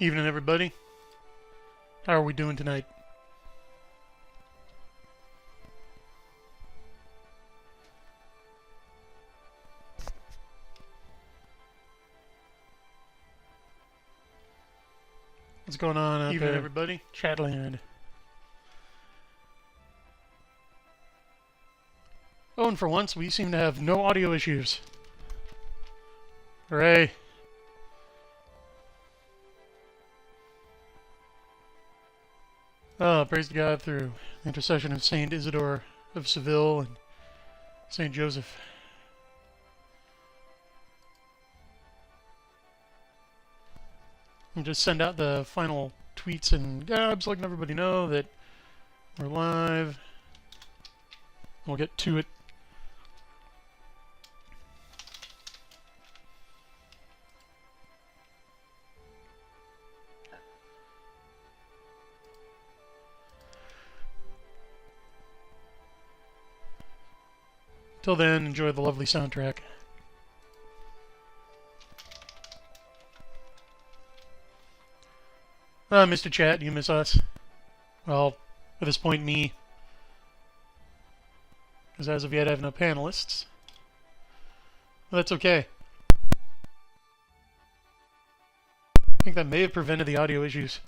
Evening, everybody. How are we doing tonight? What's going on out Evening, there, everybody. Chatland? Oh, and for once, we seem to have no audio issues. Hooray. Praise to God through the intercession of Saint Isidore of Seville and Saint Joseph. And just send out the final tweets and gabs, letting everybody know that we're live. We'll get to it. Till then, enjoy the lovely soundtrack. Mr. Chat, you miss us? Well, at this point, me. Because as of yet, I have no panelists. Well, that's okay. I think that may have prevented the audio issues.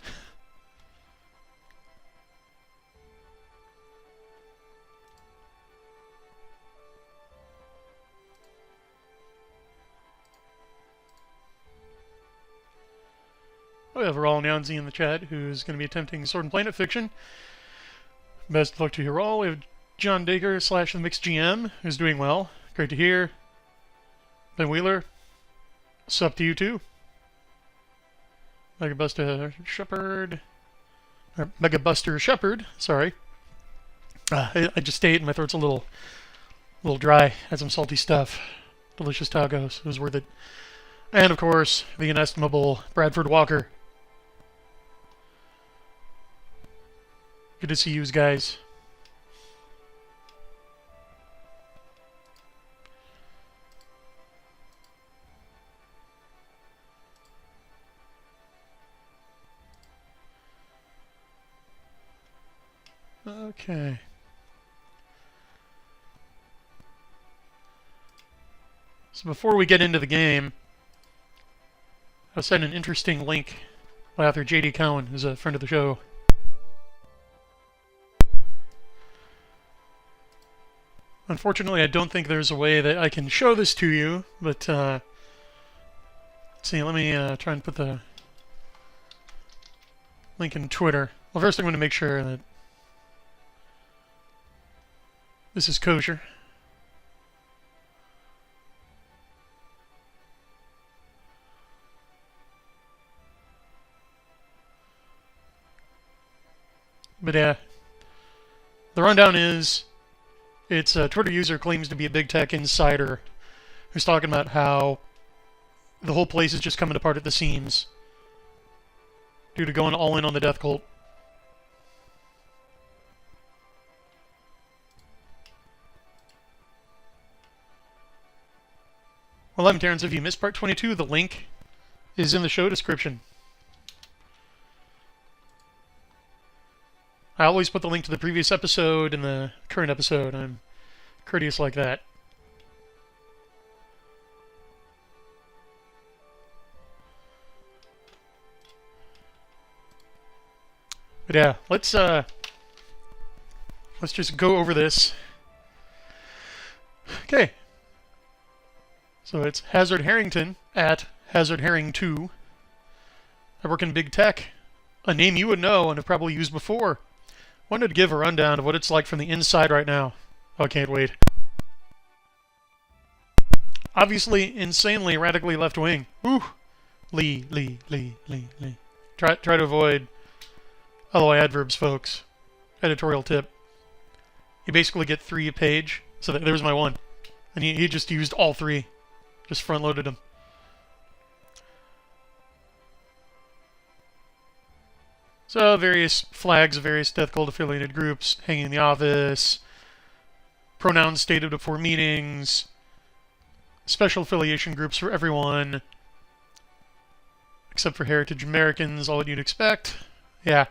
We have Raul Nyanzi in the chat, who's going to be attempting Sword and Planet Fiction. Best of luck to you, Raul. We have John Dacre / the Mixed GM, who's doing well. Great to hear. Ben Wheeler, sup to you too. Megabuster Shepherd, sorry. I just ate and my throat's a little dry. Had some salty stuff. Delicious tacos. It was worth it. And of course, the inestimable Bradford Walker. Good to see you guys. Okay. So before we get into the game, I'll send an interesting link by author J.D. Cowan, who's a friend of the show. Unfortunately, I don't think there's a way that I can show this to you, but let's see, let me try and put the link in Twitter. Well, first I'm going to make sure that this is kosher. But yeah, the rundown is, it's a Twitter user claims to be a big tech insider who's talking about how the whole place is just coming apart at the seams due to going all in on the death cult. Well, I'm Terrence. If you missed part 22, the link is in the show description. I always put the link to the previous episode in the current episode. I'm courteous like that. But yeah, let's just go over this. Okay. So it's Hazard Harrington at Hazard Herring 2. I work in big tech, a name you would know and have probably used before. Wanted to give a rundown of what it's like from the inside right now. Oh, I can't wait. Obviously, insanely radically left-wing. Ooh. Lee. Try to avoid LOI adverbs, folks. Editorial tip. You basically get 3 a page. So there was my one. And he just used all 3. Just front-loaded them. So, various flags of various death cult affiliated groups hanging in the office, pronouns stated before meetings, special affiliation groups for everyone, except for Heritage Americans, all that you'd expect. Yeah.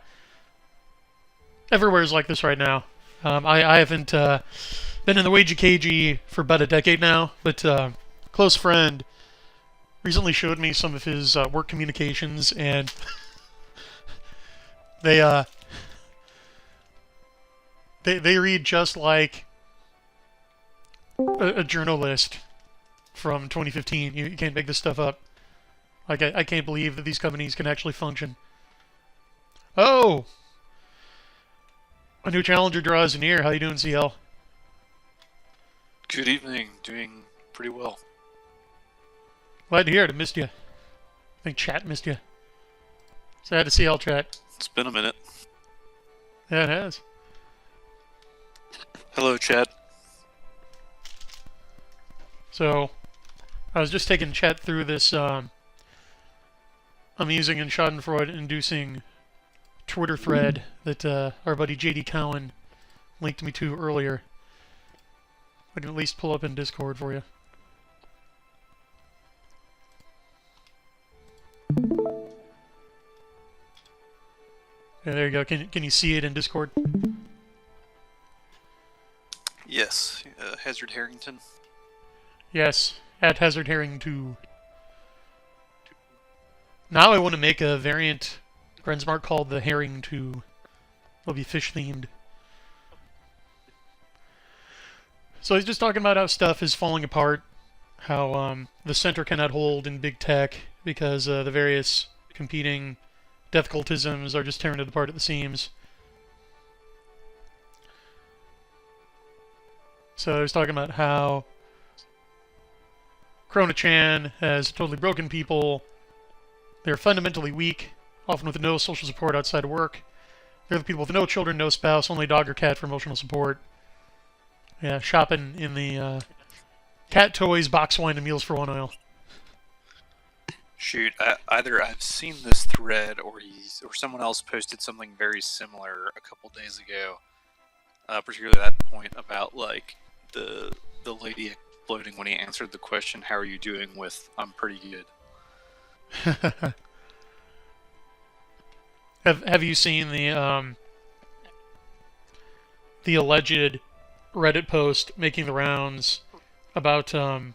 Everywhere's like this right now. I haven't been in the Wagey Cagey for about a decade now, but a close friend recently showed me some of his work communications, and they read just like a journalist from 2015. You can't make this stuff up. Like, I can't believe that these companies can actually function. Oh! A new challenger draws near. How you doing, CL? Good evening. Doing pretty well. Glad to hear it. I missed you. I think chat missed you. Sad to see all chat. It's been a minute. Yeah, it has. Hello, Chad. So, I was just taking chat through this amusing and Schadenfreude-inducing Twitter thread that our buddy JD Cowan linked me to earlier. I can at least pull up in Discord for you. Yeah, there you go. Can you see it in Discord? Yes, Hazard Harrington. Yes, at Hazard Herring 2. Now I want to make a variant Grensmark called the Herring 2. It'll be fish themed. So he's just talking about how stuff is falling apart, how the center cannot hold in big tech because the various competing death cultisms are just tearing it apart at the seams. So he's talking about how Krona-chan has totally broken people. They're fundamentally weak, often with no social support outside of work. They're the people with no children, no spouse, only dog or cat for emotional support. Yeah, shopping in the cat toys, box wine, and Meals for One aisle. Shoot, either I've seen this thread or someone else posted something very similar a couple days ago. Particularly that point about like the lady exploding when he answered the question, "How are you doing?" with "I'm pretty good." Have you seen the alleged Reddit post making the rounds about a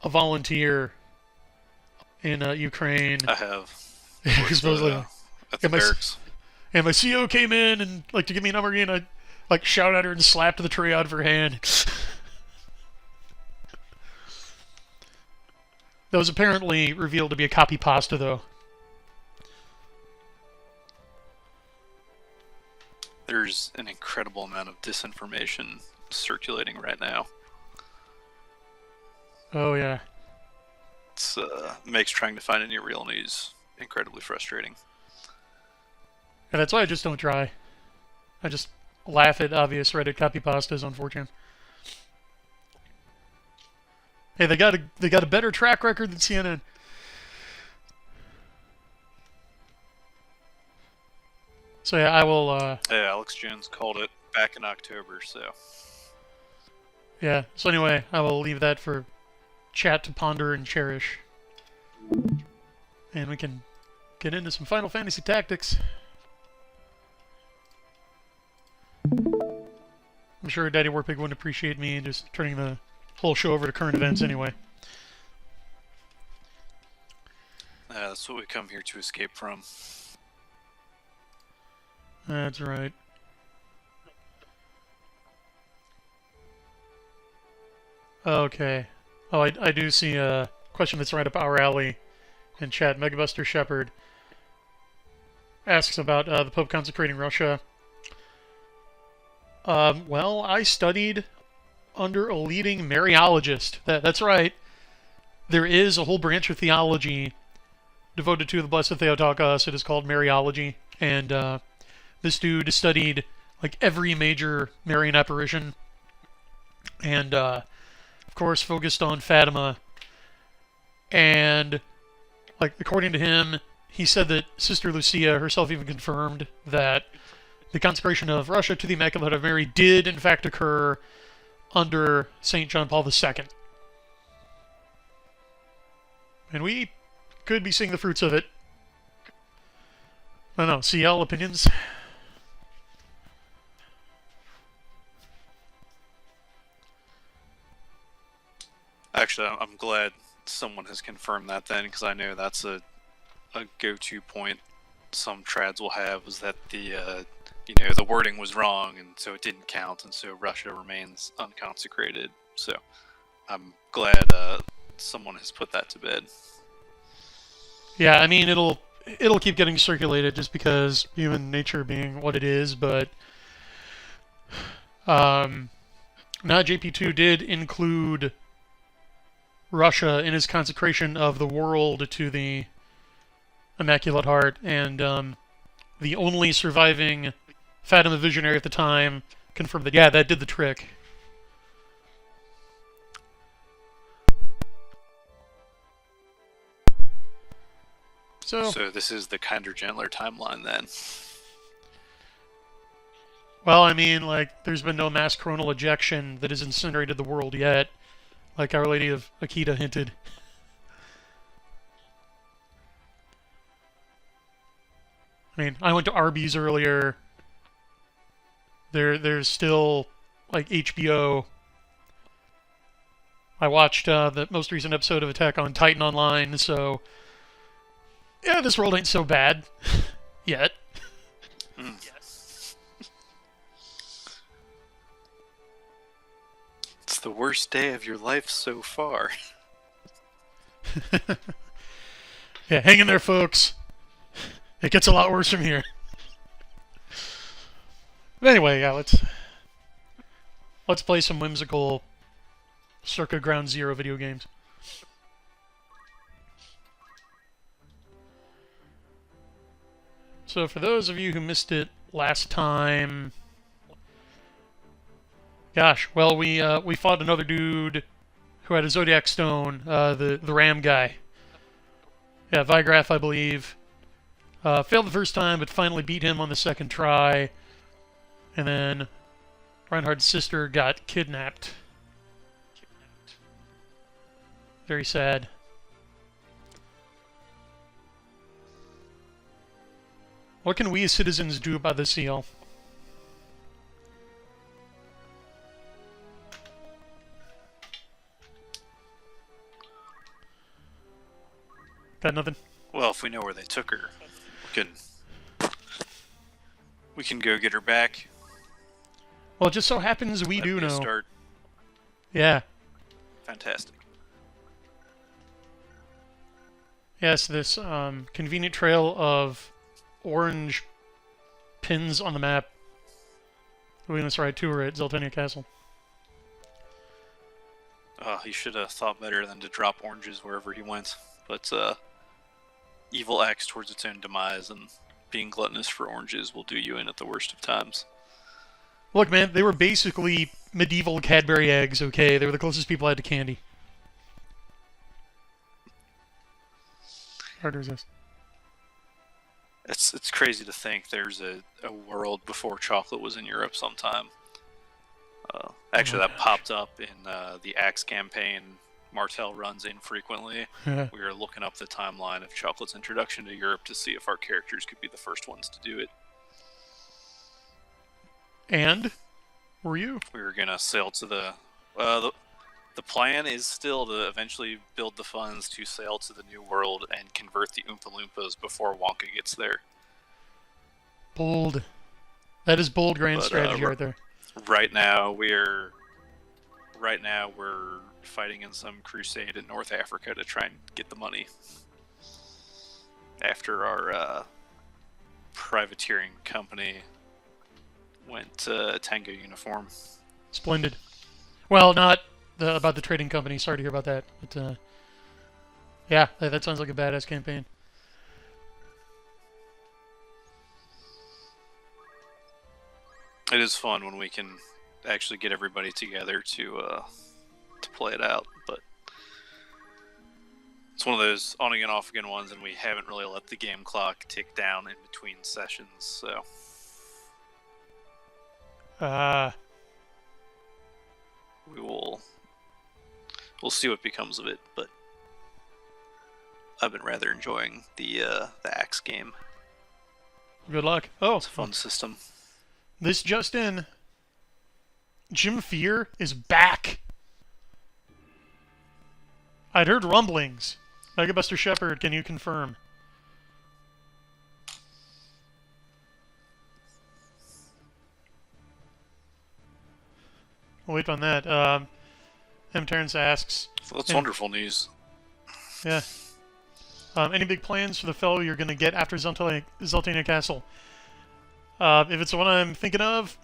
volunteer in Ukraine? I have. Supposedly, At the barracks. And my CO came in and like to give me a number again. I like shouted at her and slapped the tray out of her hand. That was apparently revealed to be a copy pasta, though. There's an incredible amount of disinformation circulating right now. Oh yeah. It's makes trying to find any real news incredibly frustrating. And that's why I just don't try. I just laugh at obvious Reddit copy pastas on 4chan. Hey, they got a better track record than CNN. So yeah, I will. Hey, Alex Jones called it back in October, so. Yeah. So anyway, I will leave that for chat to ponder and cherish, and we can get into some Final Fantasy Tactics. I'm sure Daddy Warpig wouldn't appreciate me just turning the whole show over to current events anyway. That's what we come here to escape from. That's right. Okay. Oh, I do see a question that's right up our alley in chat. Megabuster Shepherd asks about the Pope consecrating Russia. Well, I studied under a leading Mariologist. That's right. There is a whole branch of theology devoted to the Blessed Theotokos. It is called Mariology, and this dude studied like every major Marian apparition, and of course focused on Fatima. And like according to him, he said that Sister Lucia herself even confirmed that the consecration of Russia to the Immaculate Heart of Mary did in fact occur under St. John Paul II. And we could be seeing the fruits of it. I don't know. CL opinions? Actually, I'm glad someone has confirmed that then, because I know that's a go-to point some trads will have, is that the the wording was wrong, and so it didn't count, and so Russia remains unconsecrated. So I'm glad someone has put that to bed. Yeah, I mean it'll keep getting circulated just because human nature being what it is, but now JP2 did include Russia in his consecration of the world to the Immaculate Heart, and the only surviving Fatima visionary at the time confirmed that, yeah, that did the trick. So this is the kinder, gentler timeline then. Well, I mean, like, there's been no mass coronal ejection that has incinerated the world yet, like Our Lady of Akita hinted. I mean, I went to Arby's earlier. There's still, like, HBO. I watched the most recent episode of Attack on Titan online, so yeah, this world ain't so bad yet. Yes. It's the worst day of your life so far. Yeah, hang in there, folks. It gets a lot worse from here. But anyway, yeah, let's play some whimsical circa Ground Zero video games. So for those of you who missed it last time, gosh, well we fought another dude who had a Zodiac Stone, the Ram guy. Yeah, Vigraph, I believe. Failed the first time, but finally beat him on the second try. And then Reinhardt's sister got kidnapped. Very sad. What can we as citizens do about this seal? Got nothing? Well, if we know where they took her, we can go get her back. Well, it just so happens we do know. Start. Yeah. Fantastic. Yes, this convenient trail of orange pins on the map leading us right to her at Zeltenia Castle. He should have thought better than to drop oranges wherever he went. But evil acts towards its own demise, and being gluttonous for oranges will do you in at the worst of times. Look, man, they were basically medieval Cadbury eggs, okay? They were the closest people had to candy. Hard to resist. It's crazy to think there's a world before chocolate was in Europe sometime. Actually, that popped up in the Axe campaign Martel runs infrequently. We were looking up the timeline of chocolate's introduction to Europe to see if our characters could be the first ones to do it. And? Were you? We were gonna sail to the plan is still to eventually build the funds to sail to the New World and convert the Oompa Loompas before Wonka gets there. Bold. That is bold grand strategy right there. Right now we're fighting in some crusade in North Africa to try and get the money. After our privateering company went Tango uniform. Splendid. Well, not about the trading company. Sorry to hear about that. But yeah, that sounds like a badass campaign. It is fun when we can actually get everybody together to play it out, but it's one of those on again, off again ones, and we haven't really let the game clock tick down in between sessions, so. We'll see what becomes of it, but I've been rather enjoying the Axe game. Good luck. Oh, It's a fun system. this just in. Jim Fear is back. I'd heard rumblings. Mega Buster Shepard, can you confirm? We'll wait on that. M. Terrence asks. Well, that's wonderful news. Yeah. Any big plans for the fellow you're going to get after Zeltania Castle? If it's the one I'm thinking of,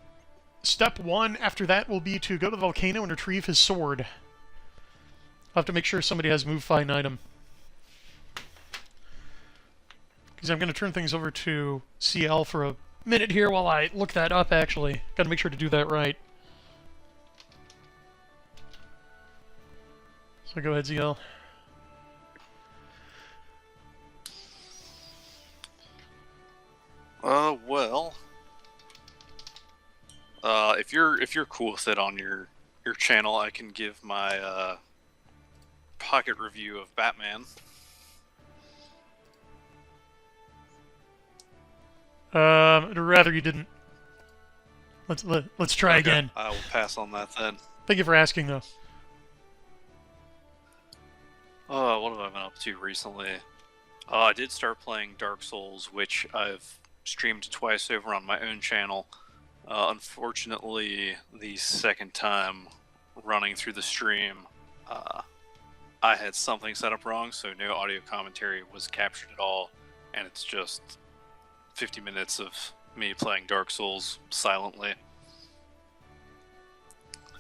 step one after that will be to go to the volcano and retrieve his sword. I'll have to make sure somebody has move find item. Because I'm going to turn things over to CL for a minute here while I look that up, actually. Got to make sure to do that right. So go ahead, CL. Well, if you're cool with it on your channel, I can give my pocket review of Batman. I'd rather you didn't. Let's try Okay, again. I will pass on that then. Thank you for asking, though. What have I been up to recently? I did start playing Dark Souls, which I've streamed twice over on my own channel. Unfortunately, the second time running through the stream, I had something set up wrong, so no audio commentary was captured at all, and it's just 50 minutes of me playing Dark Souls silently.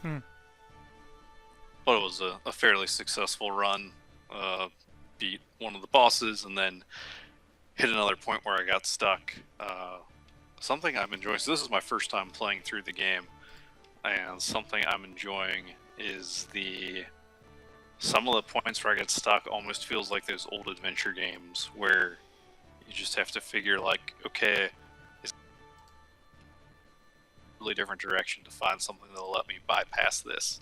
But it was a fairly successful run. Beat one of the bosses and then hit another point where I got stuck. Something I'm enjoying, so this is my first time playing through the game, and something I'm enjoying is some of the points where I get stuck almost feels like those old adventure games where you just have to figure like, okay, is a really different direction to find something that'll let me bypass this.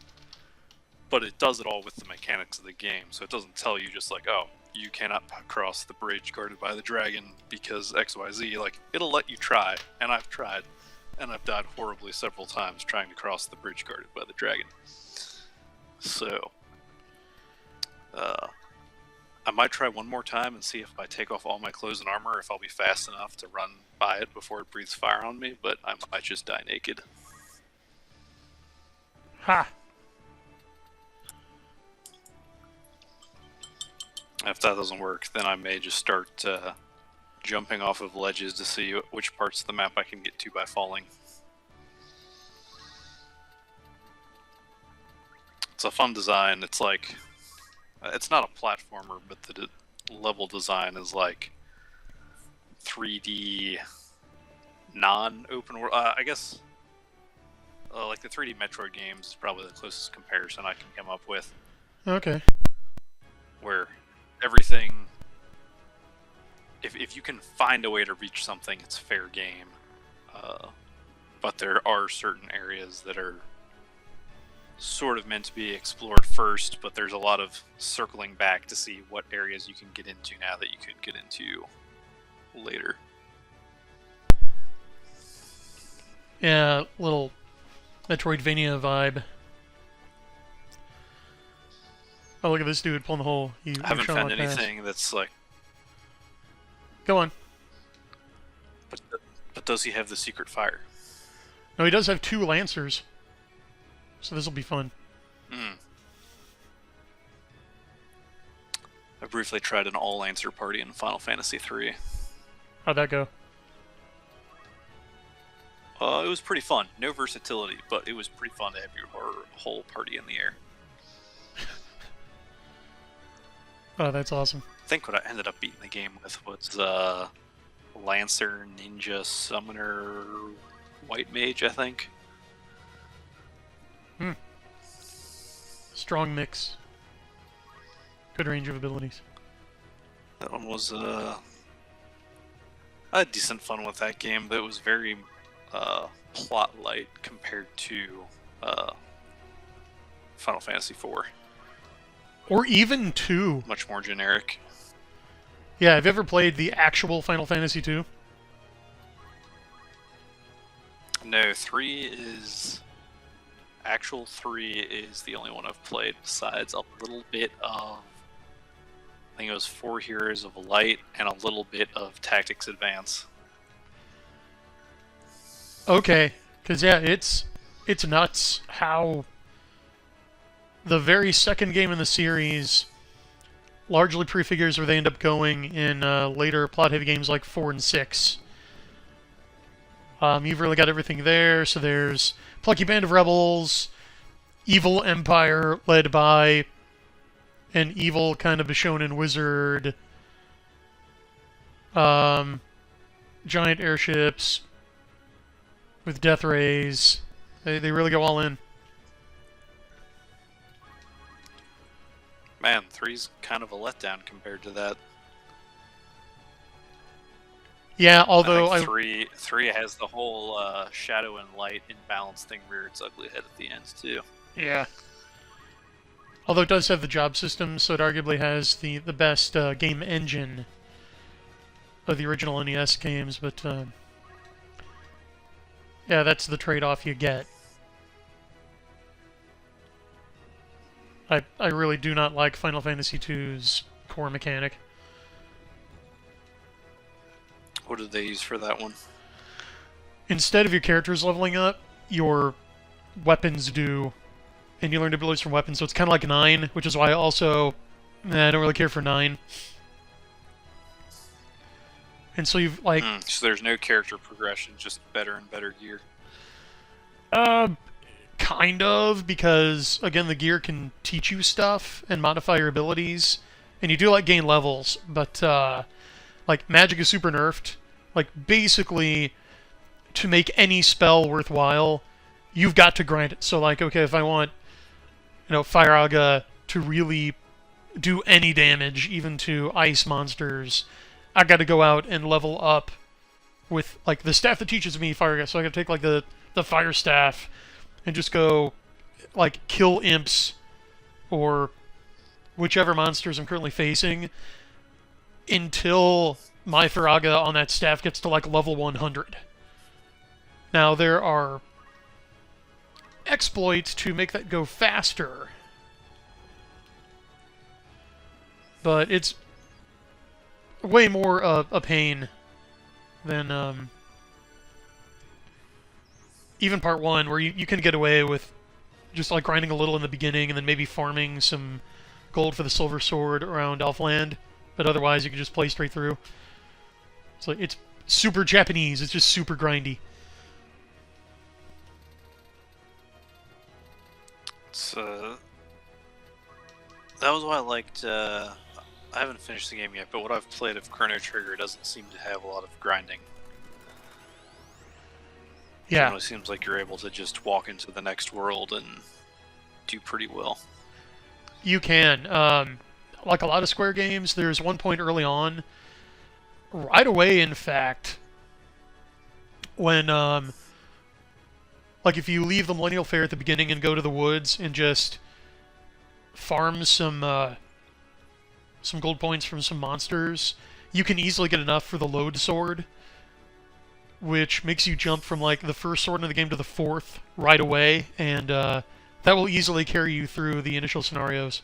But it does it all with the mechanics of the game, so it doesn't tell you just like, oh, you cannot cross the bridge guarded by the dragon because XYZ. Like, it'll let you try, and I've tried, and I've died horribly several times trying to cross the bridge guarded by the dragon. So, I might try one more time and see if I take off all my clothes and armor, if I'll be fast enough to run by it before it breathes fire on me, but I might just die naked. Ha! If that doesn't work, then I may just start jumping off of ledges to see which parts of the map I can get to by falling. It's a fun design. It's like, it's not a platformer, but the level design is like 3D non-open world. I guess like the 3D Metroid games is probably the closest comparison I can come up with. Okay. Where everything, if you can find a way to reach something, it's fair game. But there are certain areas that are sort of meant to be explored first, but there's a lot of circling back to see what areas you can get into now that you could get into later. Yeah, little Metroidvania vibe. Oh, look at this dude pulling the hole. I haven't found anything that's like... Go on. But does he have the secret fire? No, he does have 2 Lancers. So this will be fun. I briefly tried an all-Lancer party in Final Fantasy III. How'd that go? It was pretty fun. No versatility, but it was pretty fun to have your whole party in the air. Oh, that's awesome. I think what I ended up beating the game with was Lancer, Ninja, Summoner, White Mage, I think. Strong mix. Good range of abilities. That one was I had decent fun with that game, but it was very plot light compared to Final Fantasy IV. Or even 2. Much more generic. Yeah, have you ever played the actual Final Fantasy II? No, 3 is... Actual 3 is the only one I've played besides a little bit of... I think it was 4 Heroes of Light and a little bit of Tactics Advance. Okay, because yeah, it's nuts how the very second game in the series largely prefigures where they end up going in later plot-heavy games like 4 and 6. You've really got everything there. So there's plucky band of rebels, evil empire led by an evil kind of a shonen wizard, giant airships with death rays. They really go all in. Man, 3's kind of a letdown compared to that. Yeah, although I think three has the whole shadow and light imbalance thing rear its ugly head at the end too. Yeah. Although it does have the job system, so it arguably has the best game engine of the original NES games, but yeah, that's the trade-off you get. I really do not like Final Fantasy II's core mechanic. What did they use for that one? Instead of your characters leveling up, your weapons do, and you learn abilities from weapons, so it's kind of like 9, which is why I also... I don't really care for 9. And so you've, like... So there's no character progression, just better and better gear? Kind of, because, again, the gear can teach you stuff and modify your abilities, and you do, like, gain levels, but, like, magic is super nerfed. Like, basically, to make any spell worthwhile, you've got to grind it. So, like, okay, if I want, Fire Aga to really do any damage, even to ice monsters, I got to go out and level up with, like, the staff that teaches me Fire Aga. So I got to take, like, the Fire Staff and just go, like, kill imps or whichever monsters I'm currently facing until my Firaga on that staff gets to, like, level 100. Now, there are exploits to make that go faster, but it's way more a pain than even part 1, where you can get away with just, like, grinding a little in the beginning and then maybe farming some gold for the Silver Sword around Elfland, but otherwise you can just play straight through. So it's super Japanese, it's just super grindy. So that was why I liked. I haven't finished the game yet, but what I've played of Chrono Trigger doesn't seem to have a lot of grinding. Yeah. It generally seems like you're able to just walk into the next world and do pretty well. You can. Like a lot of Square games, there's one point early on, right away, in fact, when, like, if you leave the Millennial Fair at the beginning and go to the woods and just farm some gold points from some monsters, you can easily get enough for the Load Sword, which makes you jump from, like, the first sword in the game to the 4th right away, and that will easily carry you through the initial scenarios.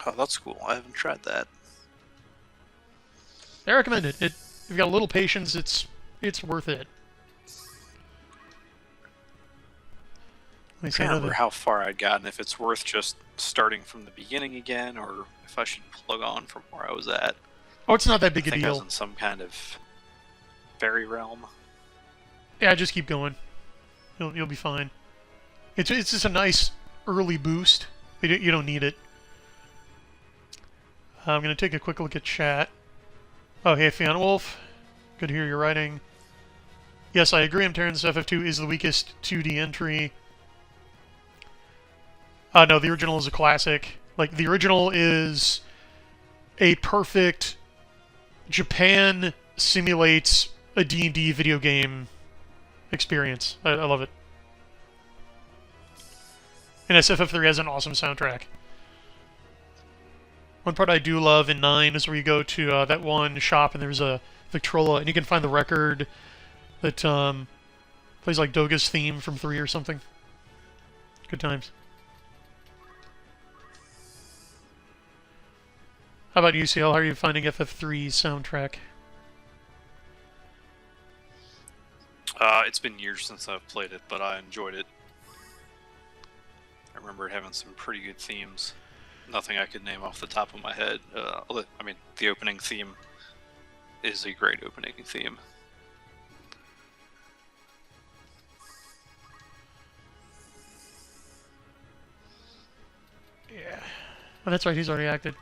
Oh, that's cool. I haven't tried that. I recommend it. If you've got a little patience, it's worth it. I can't remember how far I'd gotten, if it's worth just starting from the beginning again, or if I should plug on from where I was at. Oh, it's not that big a I think I deal. was in some kind of fairy realm. Yeah, just keep going. You'll be fine. It's just a nice early boost. You don't need it. I'm going to take a quick look at chat. Oh, hey, Fiona Wolf. Good to hear your writing. Yes, I agree. Terran's FF2 is the weakest 2D entry. No, the original is a classic. Like, the original is a perfect... Japan simulates a D&D video game experience. I love it. And SFF3 has an awesome soundtrack. One part I do love in 9 is where you go to that one shop and there's a Victrola, and you can find the record that plays like Doga's theme from 3 or something. Good times. How about you, CL? How are you finding FF3's soundtrack? It's been years since I've played it, but I enjoyed it. I remember having some pretty good themes. Nothing I could name off the top of my head. I mean, the opening theme is a great opening theme. Yeah. Oh, that's right, he's already acted.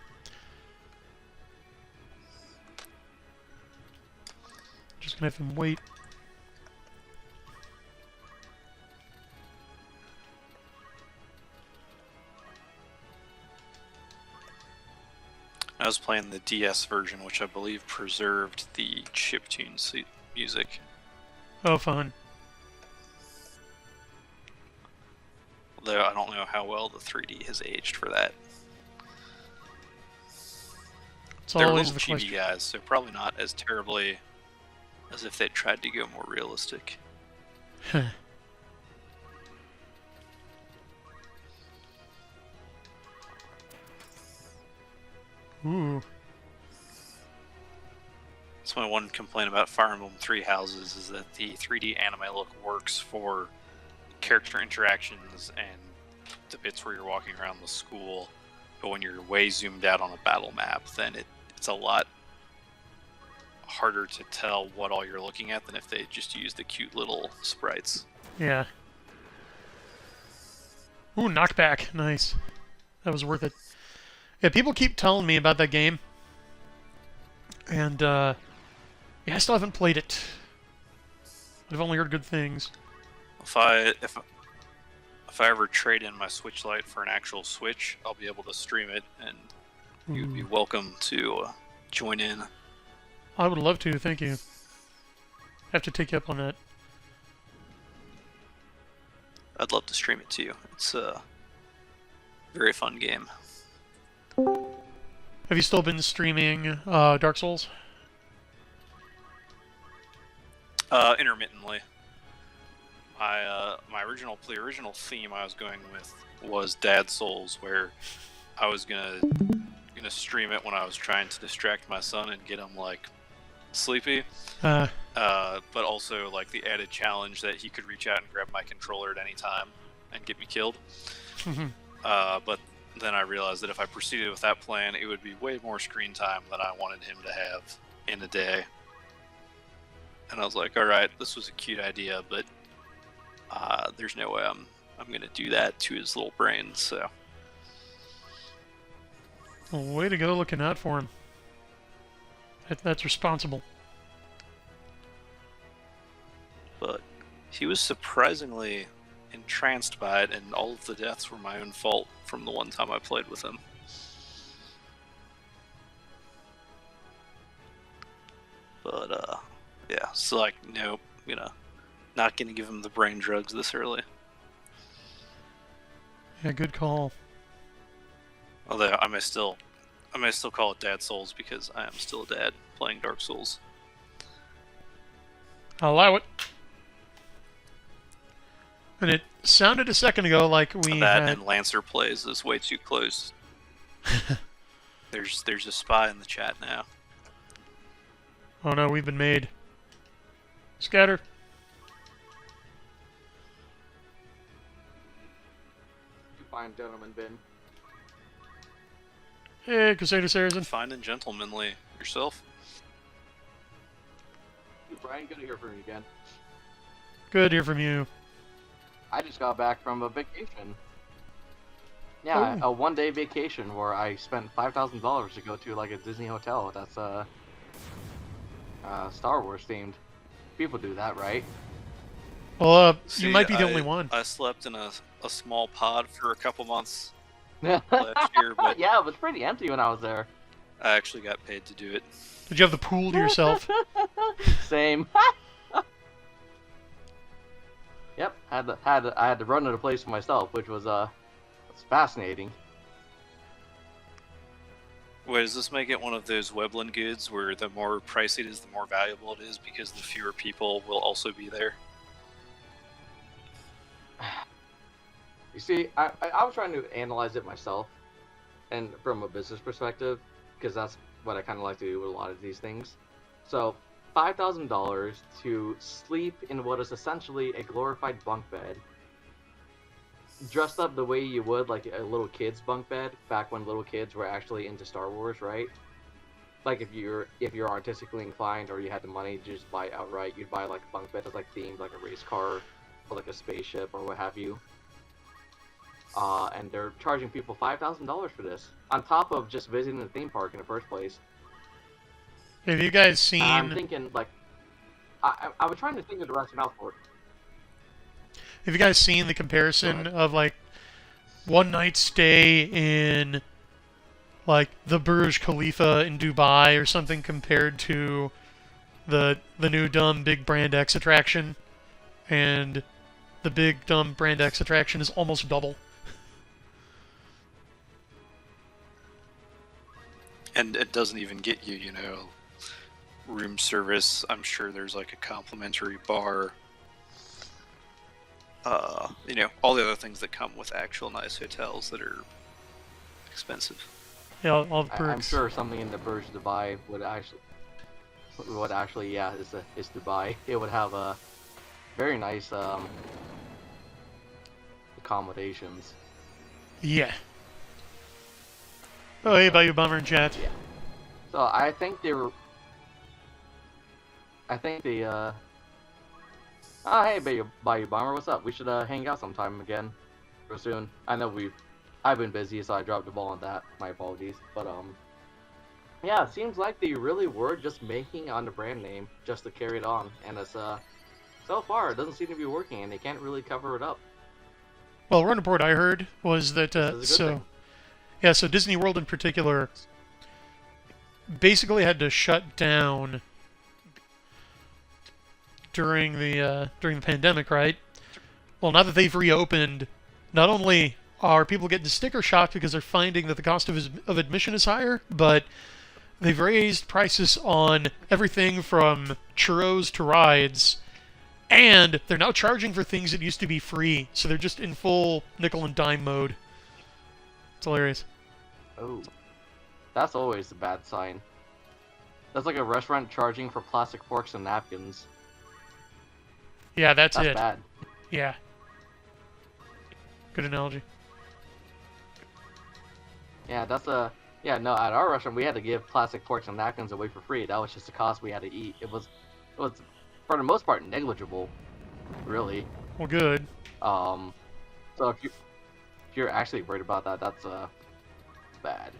Just gonna have him wait. I was playing the DS version, which I believe preserved the chiptune music. Oh, fun. Although I don't know how well the 3D has aged for that. It's They're always little the chibi question. guys, so probably not as terribly as if they tried to go more realistic. Ooh. That's my one complaint about Fire Emblem Three Houses is that the 3D anime look works for character interactions and the bits where you're walking around the school, but when you're way zoomed out on a battle map, then it's a lot harder to tell what all you're looking at than if they just used the cute little sprites. Yeah. Ooh, knockback. Nice. That was worth it. Yeah, people keep telling me about that game. And, yeah, I still haven't played it. I've only heard good things. If I ever trade in my Switch Lite for an actual Switch, I'll be able to stream it, and you'd be welcome to join in. I would love to, thank you. Have to take you up on that. I'd love to stream it to you. It's a very fun game. Have you still been streaming Dark Souls? Intermittently. My original theme I was going with was Dad Souls, where I was gonna stream it when I was trying to distract my son and get him like sleepy. But also like the added challenge that he could reach out and grab my controller at any time and get me killed. But then I realized that if I proceeded with that plan, it would be way more screen time than I wanted him to have in a day. And I was like, all right, this was a cute idea, but there's no way I'm gonna do that to his little brain. So, Well, way to go looking out for him. That's responsible. but he was surprisingly entranced by it, and all of the deaths were my own fault from the one time I played with him. But yeah, so like, nope, not gonna give him the brain drugs this early. Yeah, good call. Although I may still call it Dad Souls because I am still a dad playing Dark Souls. I'll allow it. And it sounded a second ago like we That had... and Lancer plays is way too close. There's a spy in the chat now. Oh no, we've been made. Scatter. Fine, gentleman, Ben. Hey, Crusader Saracen. Fine and gentlemanly. Yourself? Hey, Brian, good to hear from you again. Good to hear from you. I just got back from a vacation. Yeah, Oh. a one-day vacation where I spent $5,000 to go to like a Disney hotel. That's Star Wars themed. People do that, right? Well, See, you might be the only one. I slept in a small pod for a couple months last year, but Yeah, it was pretty empty when I was there. I actually got paid to do it. Did you have the pool to yourself? Same. Yep, I had to run to the place for myself, which was fascinating. Wait, does this make it one of those Webland goods where the more pricey it is, the more valuable it is because the fewer people will also be there? You see, I was trying to analyze it myself, and from a business perspective, because that's what I kind of like to do with a lot of these things. So, $5,000 to sleep in what is essentially a glorified bunk bed, dressed up the way you would like a little kid's bunk bed back when little kids were actually into Star Wars, right? Like if you're artistically inclined or you had the money to just buy it outright, you'd buy like a bunk bed that's like themed like a race car or like a spaceship or what have you. And they're charging people $5,000 for this on top of just visiting the theme park in the first place. Have you guys seen? I'm thinking like I was trying to think of the rationale for it. Have you guys seen the comparison of like one night stay in like the Burj Khalifa in Dubai or something compared to the new dumb Big Brand X attraction? And the big dumb Brand X attraction is almost double. And it doesn't even get you, room service. I'm sure there's like a complimentary bar. All the other things that come with actual nice hotels that are expensive. Yeah, all the perks. I'm sure something in the Burj Dubai would actually, is Dubai. It would have a very nice accommodations. Yeah. Oh, hey, Bayou Bomber in chat. Yeah. So I think they. Oh, hey, Bayou Bomber, what's up? We should hang out sometime again, real soon. I know I've been busy, so I dropped the ball on that. My apologies, but yeah, it seems like they really were just making on the brand name just to carry it on, and it's so far it doesn't seem to be working, and they can't really cover it up. Well, one report I heard was that so Disney World in particular basically had to shut down during the pandemic, right? Well, now that they've reopened, not only are people getting sticker shock because they're finding that the cost of admission is higher, but they've raised prices on everything from churros to rides, and they're now charging for things that used to be free, so they're just in full nickel and dime mode. It's hilarious. Oh, that's always a bad sign. That's like a restaurant charging for plastic forks and napkins. Yeah, that's it. Bad. Yeah. Good analogy. Yeah, no, at our restaurant we had to give plastic forks and napkins away for free. That was just the cost we had to eat. It was for the most part negligible, really. Well, good. So if you're actually worried about that, that's bad.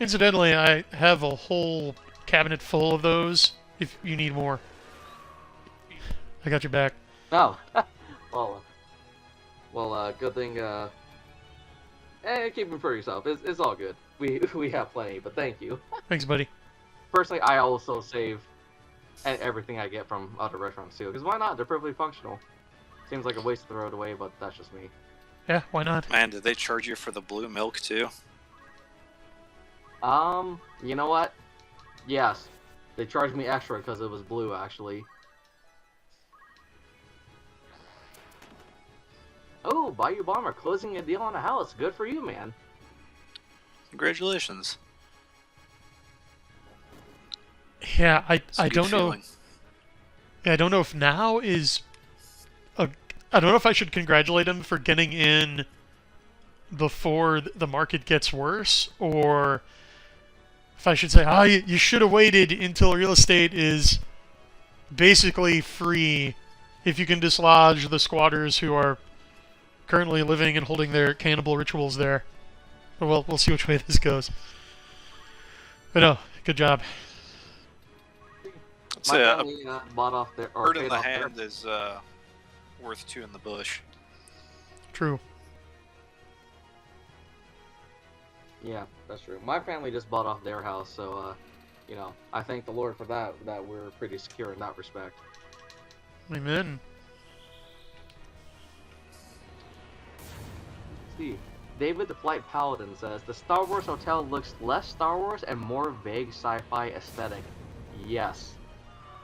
Incidentally, I have a whole cabinet full of those if you need more. I got your back. Oh, well, good thing. Keep them for yourself. It's all good. We have plenty, but thank you. Thanks, buddy. Personally, I also save everything I get from other restaurants too. Because why not? They're perfectly functional. Seems like a waste to throw it away, but that's just me. Yeah, why not? Man, did they charge you for the blue milk too? You know what? Yes, they charged me extra because it was blue, actually. Oh, Bayou Bomber closing a deal on a house. Good for you, man. Congratulations. Yeah, I don't know. Feeling. Yeah, I don't know if now is I don't know if I should congratulate him for getting in before the market gets worse, or if I should say, you should have waited until real estate is basically free if you can dislodge the squatters who are currently living and holding their cannibal rituals there. Well, we'll see which way this goes. But no, good job. My family bought off their bird in the hand is worth two in the bush. True. Yeah, that's true. My family just bought off their house, so I thank the Lord for that we're pretty secure in that respect. Amen. See, David the Flight Paladin says, the Star Wars hotel looks less Star Wars and more vague sci-fi aesthetic. Yes.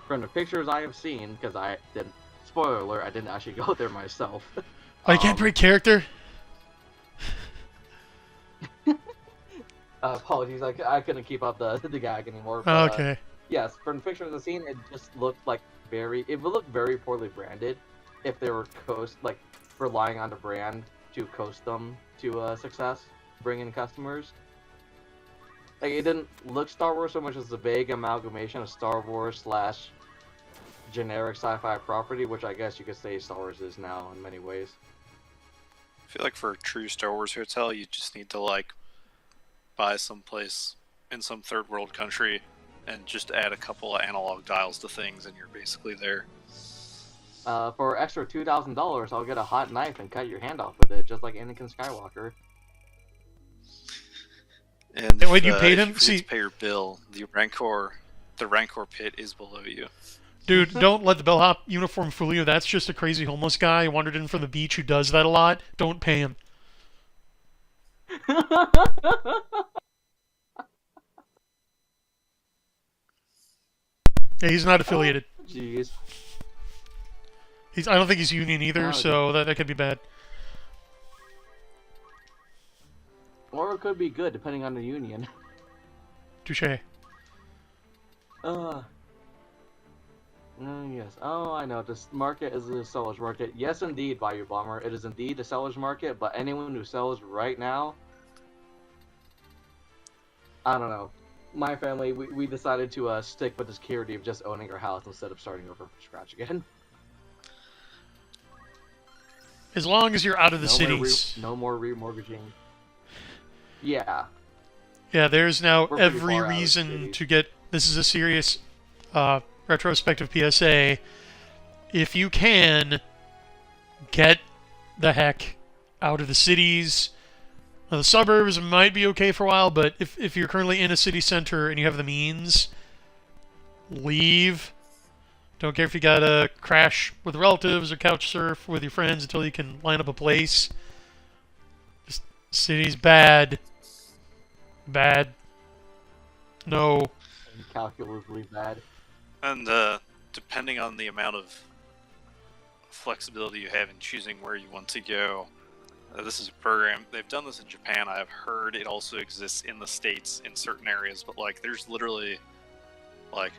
From the pictures I have seen, because I didn't, spoiler alert, I didn't actually go there myself. Oh, you can't break character? Apologies, I couldn't keep up the gag anymore. Oh, But, okay. yes, from the pictures I've seen, it just looked like it would look very poorly branded if they were relying on the brand to coast them to success, bring in customers. Like, it didn't look Star Wars so much as a vague amalgamation of Star Wars / generic sci-fi property, which I guess you could say Star Wars is now in many ways. I feel like for a true Star Wars hotel, you just need to like buy someplace in some third world country and just add a couple of analog dials to things, and you're basically there. For extra $2,000, I'll get a hot knife and cut your hand off with it, just like Anakin Skywalker. And wait, you paid if him? you forget See- to pay your bill, the Rancor pit is below you. Dude, don't let the bellhop uniform fool you. That's just a crazy homeless guy who wandered in from the beach who does that a lot. Don't pay him. Yeah, he's not affiliated. Jeez. I don't think he's union either, Oh, so that could be bad. Or it could be good, depending on the union. Touche. Yes. Oh, I know. This market is a seller's market. Yes, indeed, Bayou Bomber. It is indeed a seller's market, but anyone who sells right now... I don't know. My family, we decided to stick with the security of just owning our house instead of starting over from scratch again. As long as you're out of the No cities. no more remortgaging. Yeah. Yeah, there's now We're pretty every far out of the reason cities. to get... This is a serious retrospective PSA. If you can, get the heck out of the cities. Now, the suburbs might be okay for a while, but if you're currently in a city center and you have the means, leave. Don't care if you gotta crash with relatives or couch surf with your friends until you can line up a place. Just, city's bad. Bad. No. Incalculably bad. And depending on the amount of flexibility you have in choosing where you want to go, this is a program. They've done this in Japan. I've heard it also exists in the States in certain areas, but like there's literally like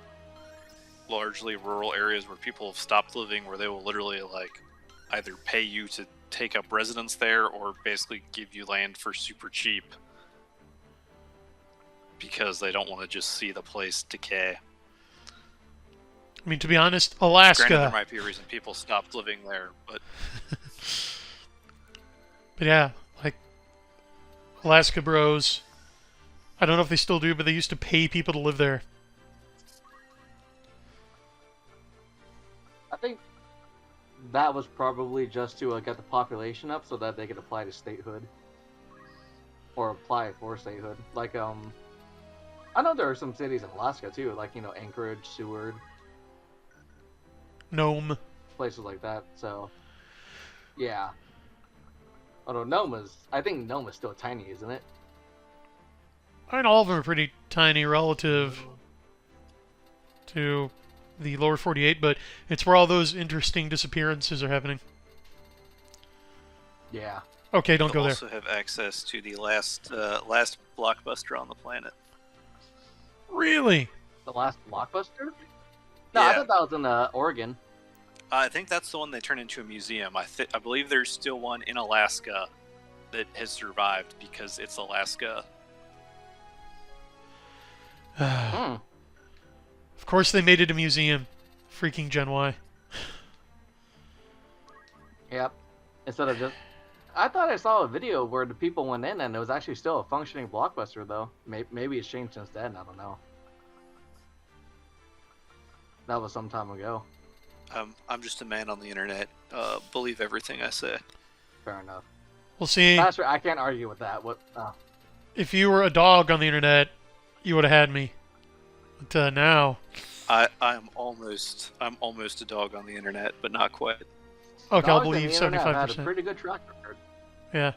largely rural areas where people have stopped living, where they will literally like either pay you to take up residence there or basically give you land for super cheap because they don't want to just see the place decay. I mean, to be honest, Granted, there Alaska. might be a reason people stopped living there, but But yeah, like Alaska Bros. I don't know if they still do, but they used to pay people to live there. I think that was probably just to get the population up so that they could apply to statehood. Or apply for statehood. Like, I know there are some cities in Alaska too, like, Anchorage, Seward, Nome. places like that, so, yeah. Although I think Nome is still tiny, isn't it? I mean, all of them are pretty tiny relative to the lower 48, but it's where all those interesting disappearances are happening. Yeah. Okay, don't go they'll there. also have access to the last blockbuster on the planet. Really? The last Blockbuster? No, Yeah. I thought that was in Oregon. I think that's the one they turned into a museum. I believe there's still one in Alaska that has survived because it's Alaska. Hmm. Of course they made it a museum. Freaking Gen Y. Yep. Instead of just... I thought I saw a video where the people went in and it was actually still a functioning Blockbuster, though. Maybe it's changed since then, I don't know. That was some time ago. I'm just a man on the internet. Believe everything I say. Fair enough. We'll see. That's right, I can't argue with that. If you were a dog on the internet, you would have had me. But now... I'm almost a dog on the internet, but not quite. Okay, I'll Dogs on believe the internet have had a 75%. pretty good track record. Yeah.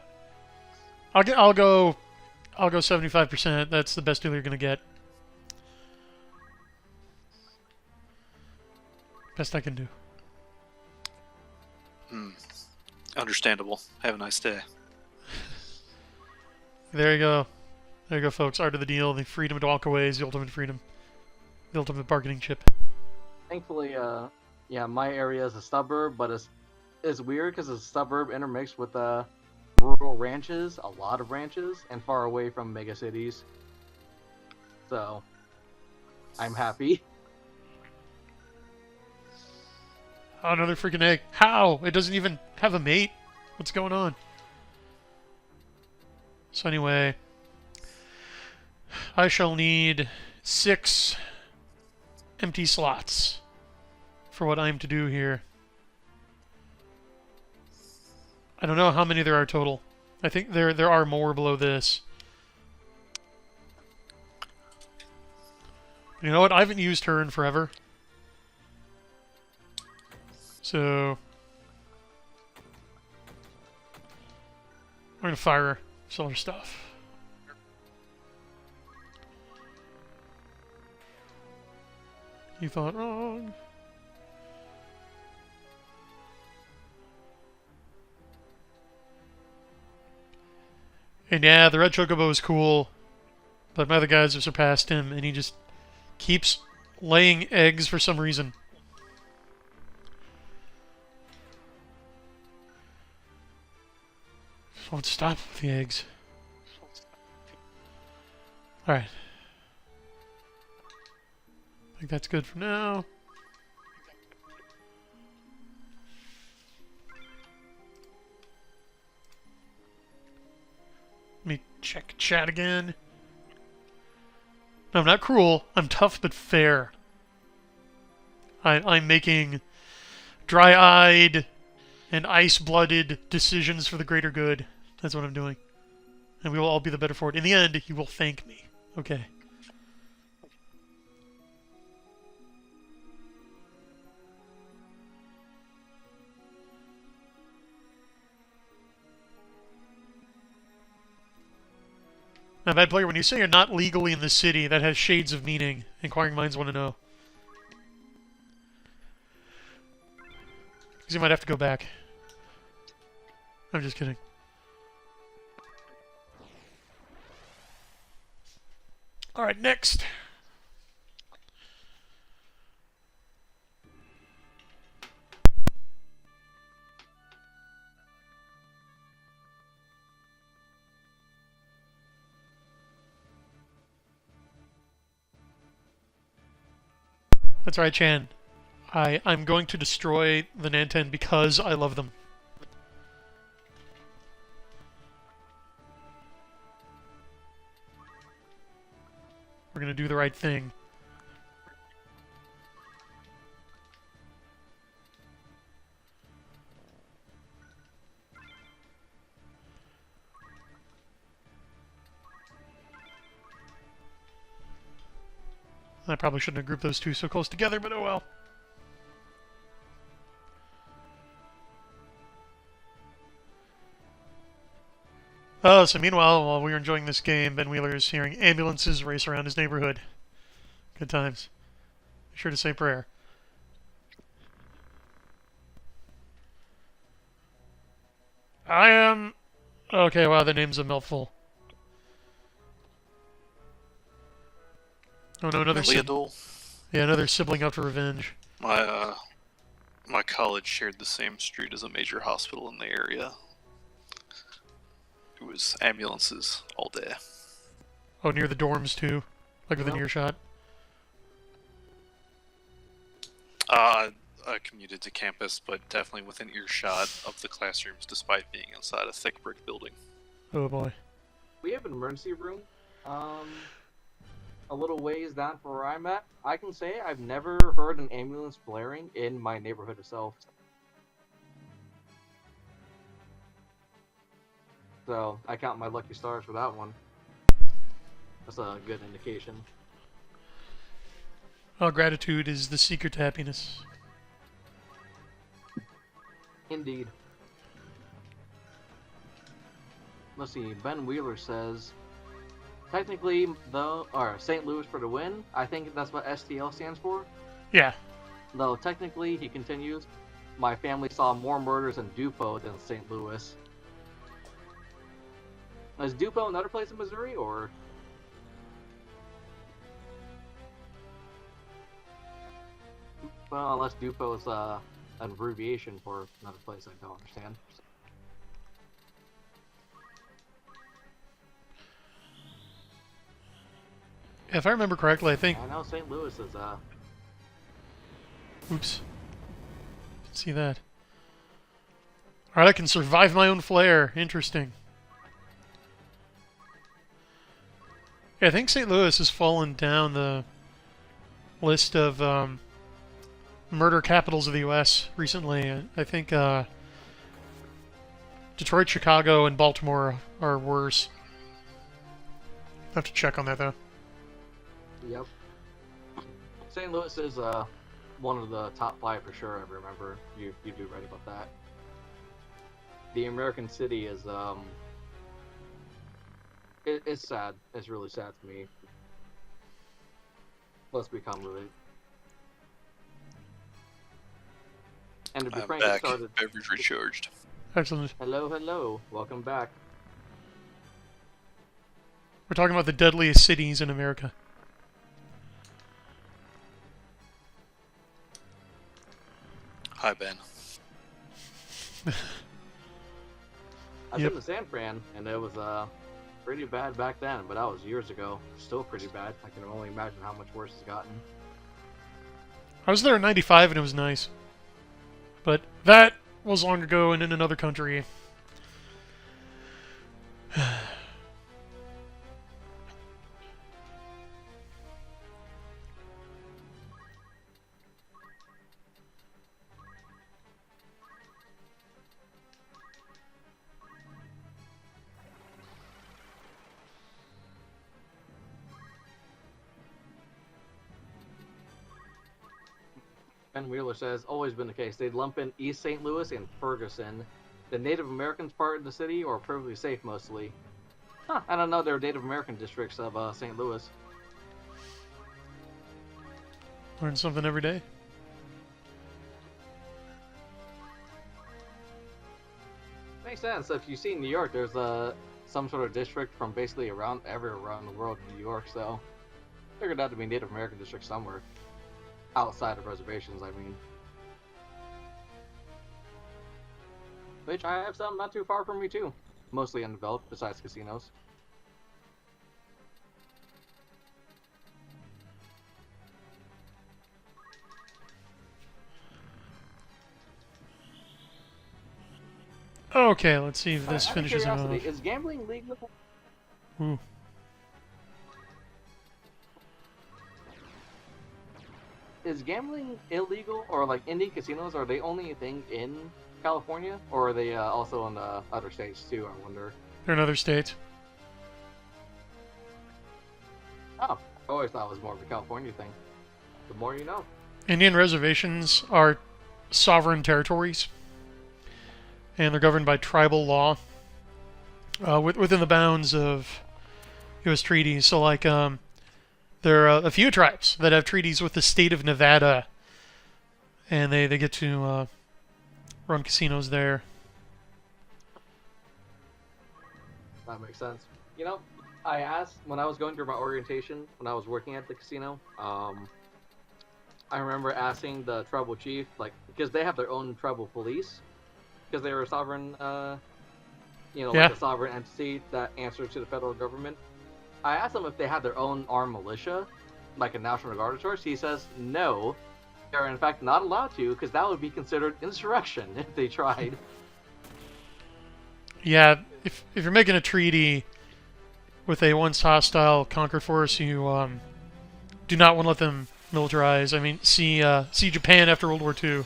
I'll go 75%. That's the best deal you're gonna get. Best I can do. Understandable. Have a nice day. There you go. There you go, folks. Art of the deal. The freedom to walk away is the ultimate freedom. The ultimate bargaining chip. Thankfully, yeah, my area is a suburb, but it's weird because it's a suburb intermixed with rural ranches, a lot of ranches, and far away from mega cities. So, I'm happy. Oh, another freaking egg. How? It doesn't even have a mate? What's going on? So anyway, I shall need 6 empty slots for what I'm to do here. I don't know how many there are total. I think there are more below this. You know what? I haven't used her in forever. So I'm gonna fire her, sell her stuff. You thought wrong. And yeah, the red chocobo is cool, but my other guys have surpassed him, and he just keeps laying eggs for some reason. Won't stop with the eggs. Alright. I think that's good for now. Let me check chat again. No, I'm not cruel. I'm tough but fair. I'm making dry-eyed and ice-blooded decisions for the greater good. That's what I'm doing. And we will all be the better for it. In the end, you will thank me. Okay. Now, bad player, when you say you're not legally in the city, that has shades of meaning. Inquiring minds want to know. Because you might have to go back. I'm just kidding. Alright, next. That's right, Chan. I'm going to destroy the Nanten because I love them. We're going to do the right thing. I probably shouldn't have grouped those two so close together, but oh well. Oh, so meanwhile, while we were enjoying this game, Ben Wheeler is hearing ambulances race around his neighborhood. Good times. Be sure to say prayer. I am... Okay, wow, the name's a mouthful. Oh no, another sibling. Yeah, another sibling out for revenge. My college shared the same street as a major hospital in the area. It was ambulances all day. Oh, near the dorms too? Like within earshot? I commuted to campus, but definitely within earshot of the classrooms despite being inside a thick brick building. Oh boy. We have an emergency room, a little ways down from where I'm at. I can say I've never heard an ambulance blaring in my neighborhood itself. So, I count my lucky stars for that one. That's a good indication. Oh, gratitude is the secret to happiness. Indeed. let's see. Ben Wheeler says, technically, though, or St. Louis for the win. I think that's what STL stands for. Yeah. Though technically, he continues, my family saw more murders in Dupo than St. Louis. Is Dupo another place in Missouri, or? Well, unless Dupo is an abbreviation for another place, I don't understand. If I remember correctly, I think... I know St. Louis is, Oops. Didn't see that. Alright, I can survive my own flare. Interesting. Yeah, I think St. Louis has fallen down the list of murder capitals of the U.S. recently. I think Detroit, Chicago, and Baltimore are worse. I have to check on that, though. Yep. St. Louis is one of the top 5 for sure. I remember you do right about that. The American city is it's sad. It's really sad to me. Let's become really. And to be I'm frank, it back. started. Beverage recharged. Excellent. Hello, welcome back. We're talking about the deadliest cities in America. Hi, Ben. I've been to San Fran, and it was pretty bad back then, but that was years ago. Still pretty bad. I can only imagine how much worse it's gotten. I was there in '95 and it was nice. But that was long ago and in another country. Ben Wheeler says, always been the case. They'd lump in East St. Louis and Ferguson. The Native Americans part of the city are perfectly safe mostly. Huh, I don't know, there are Native American districts of St. Louis. Learn something every day. Makes sense. If you see New York, there's some sort of district from basically everywhere around the world in New York, so figured out to be Native American district somewhere. Outside of reservations, I mean. Which I have some not too far from me too. Mostly undeveloped, besides casinos. Okay, let's see if this Out of finishes it off. curiosity, is gambling legal? Ooh. Is gambling illegal, or like indie casinos, are they only a thing in California, or are they also in other states too? I wonder. They're in other states. Oh, I always thought it was more of a California thing. The more you know. Indian reservations are sovereign territories, and they're governed by tribal law within the bounds of U.S. treaties. So, like, there are a few tribes that have treaties with the state of Nevada, and they get to run casinos there. That makes sense. You know, I asked when I was going through my orientation when I was working at the casino. I remember asking the tribal chief, like, because they have their own tribal police, because they were a sovereign, like a sovereign entity that answers to the federal government. I asked them if they had their own armed militia, like a National Guard of sorts. He says no, they're in fact not allowed to, because that would be considered insurrection if they tried. Yeah, if you're making a treaty with a once hostile conquered force, you do not want to let them militarize. I mean, see Japan after World War II.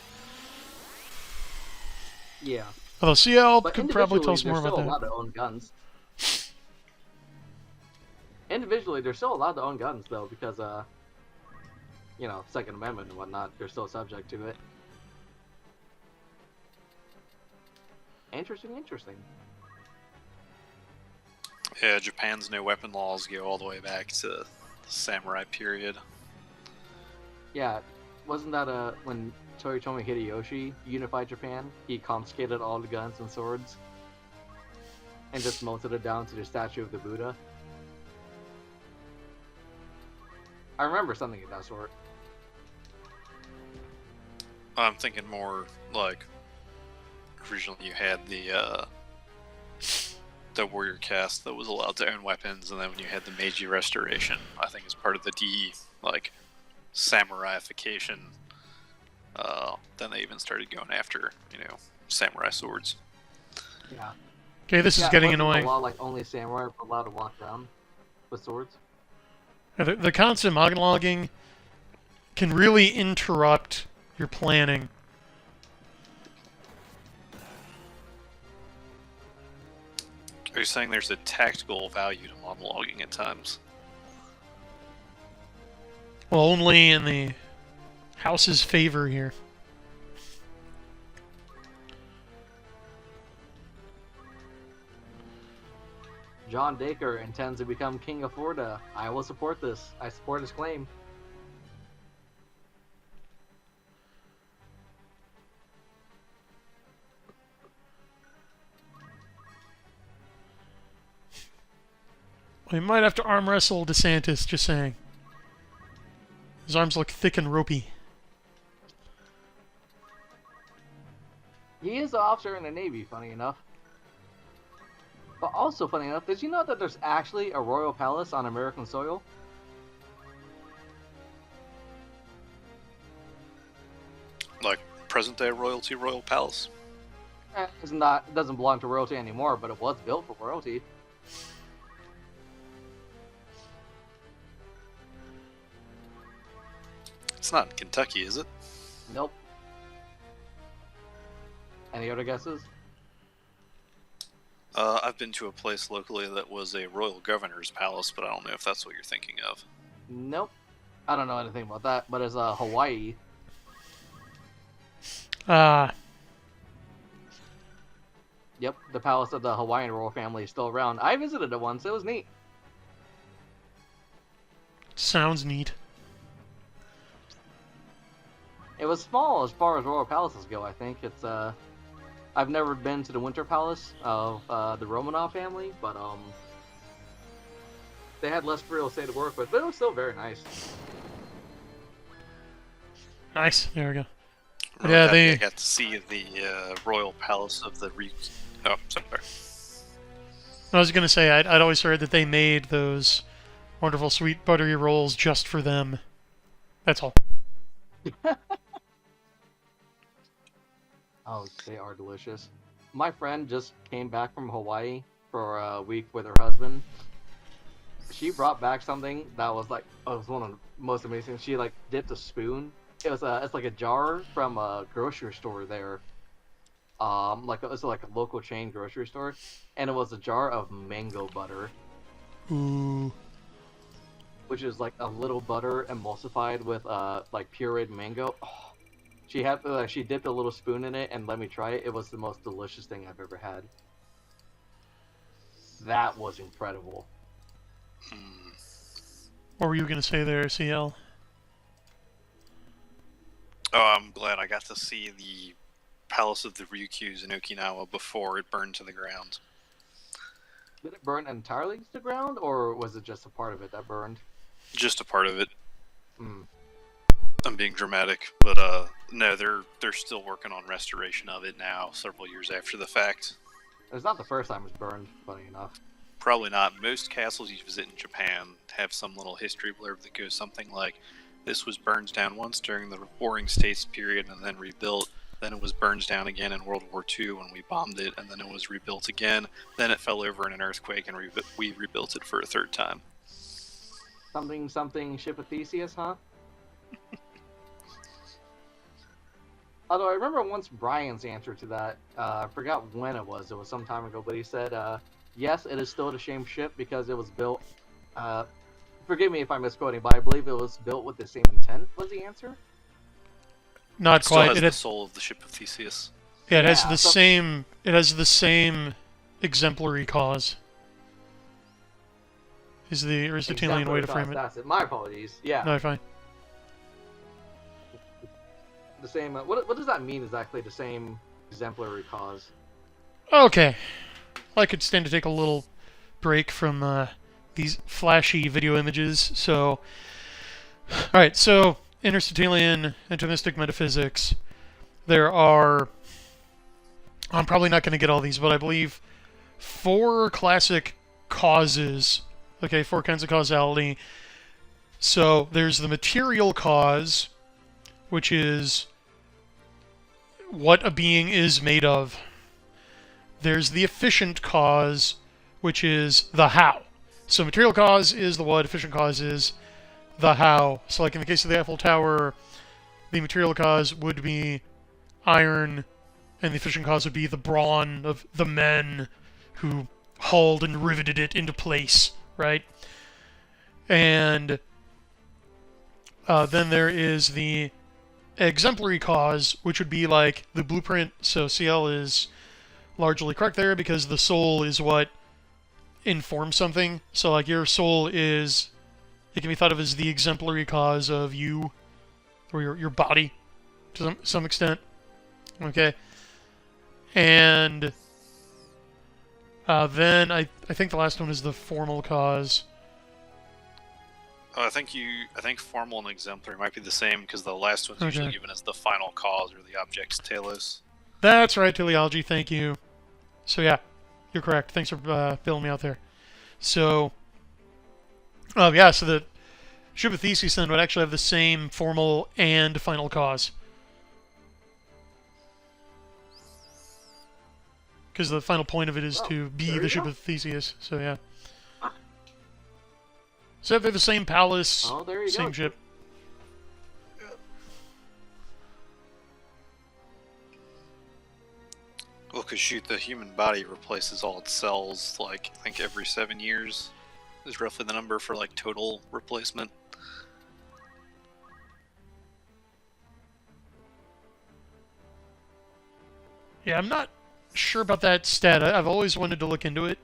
Yeah. Although CL But could probably tell us more about they're still that. allowed to own guns. Individually, they're still allowed to own guns, though, because, Second Amendment and whatnot, they're still subject to it. Interesting. Yeah, Japan's no weapon laws go all the way back to the samurai period. Yeah, wasn't that when Toyotomi Hideyoshi unified Japan? He confiscated all the guns and swords and just melted it down to the statue of the Buddha. I remember something of that sort. I'm thinking more like originally you had the warrior caste that was allowed to own weapons, and then when you had the Meiji Restoration, I think as part of the samuraification, then they even started going after samurai swords. Yeah. Okay, this is getting wasn't annoying. The law like only samurai were allowed to walk around with swords? The constant monologuing can really interrupt your planning. Are you saying there's a tactical value to monologuing at times? Well, only in the house's favor here. John Dacre intends to become king of Florida. I will support this. I support his claim. We might have to arm wrestle DeSantis, just saying. His arms look thick and ropey. He is an officer in the Navy, funny enough. But also, funny enough, did you know that there's actually a royal palace on American soil? Like present-day royalty royal palace? It's not. It doesn't belong to royalty anymore, but it was built for royalty. It's not in Kentucky, is it? Nope. Any other guesses? I've been to a place locally that was a royal governor's palace, but I don't know if that's what you're thinking of. Nope. I don't know anything about that, but it's Hawaii. Yep, the palace of the Hawaiian royal family is still around. I visited it once. It was neat. Sounds neat. It was small as far as royal palaces go, I think. It's, I've never been to the Winter Palace of the Romanov family, but, they had less real estate to work with, but it was still very nice. Nice. There we go. Really Yeah, happy I got to see the royal palace of the Oh, sorry. I was going to say, I'd always heard that they made those wonderful sweet buttery rolls just for them. That's all. Oh, they are delicious. My friend just came back from Hawaii for a week with her husband. She brought back something that was like, it was one of the most amazing. She like dipped a spoon. It's like a jar from a grocery store there. It's like a local chain grocery store, and it was a jar of mango butter. Ooh. Which is like a little butter emulsified with like pureed mango. Oh, she dipped a little spoon in it and let me try it. It was the most delicious thing I've ever had. That was incredible. What were you going to say there, CL? Oh, I'm glad I got to see the Palace of the Ryukyus in Okinawa before it burned to the ground. Did it burn entirely to the ground, or was it just a part of it that burned? Just a part of it. Hmm. I'm being dramatic, but no, they're still working on restoration of it now, several years after the fact. It's not the first time it's burned, funny enough. Probably not. Most castles you visit in Japan have some little history blurb that goes something like, this was burned down once during the Warring States period and then rebuilt. Then it was burned down again in World War II when we bombed it, and then it was rebuilt again. Then it fell over in an earthquake, and we rebuilt it for a third time. Something ship of Theseus, huh? Although I remember once Brian's answer to that, I forgot when it was some time ago, but he said, yes, it is still the same ship because it was built, forgive me if I'm misquoting, but I believe it was built with the same intent, was the answer? Not It still quite. has It the has, soul of the ship of Theseus. yeah, it has Yeah, the same. It has the same exemplary cause. is the Aristotelian way to frame it. That's it. My apologies. Yeah. No, fine. The same. What does that mean exactly? The same exemplary cause. Okay. I could stand to take a little break from these flashy video images. So, all right. So, in Aristotelian atomistic metaphysics, there are. I'm probably not going to get all these, but I believe 4 classic causes. Okay, 4 kinds of causality. So there's the material cause, which is what a being is made of. There's the efficient cause, which is the how. So material cause is the what, efficient cause is the how. So like in the case of the Eiffel Tower, the material cause would be iron, and the efficient cause would be the brawn of the men who hauled and riveted it into place, right? And then there is the exemplary cause, which would be like the blueprint. So CL is largely correct there because the soul is what informs something. So like your soul is, it can be thought of as the exemplary cause of you, or your body to some extent. Okay. And then I think the last one is the formal cause. I think formal and exemplary might be the same because the last one's usually given as the final cause or the object's telos. That's right, teleology. Thank you. So yeah, you're correct. Thanks for filling me out there. So, yeah, so the Shubathesis then would actually have the same formal and final cause. Because the final point of it is to be the ship of Theseus. So yeah. So they're the same palace, same ship. Well, because shoot, the human body replaces all its cells, like, I think every 7 years is roughly the number for, like, total replacement. Yeah, I'm not sure about that stat. I've always wanted to look into it.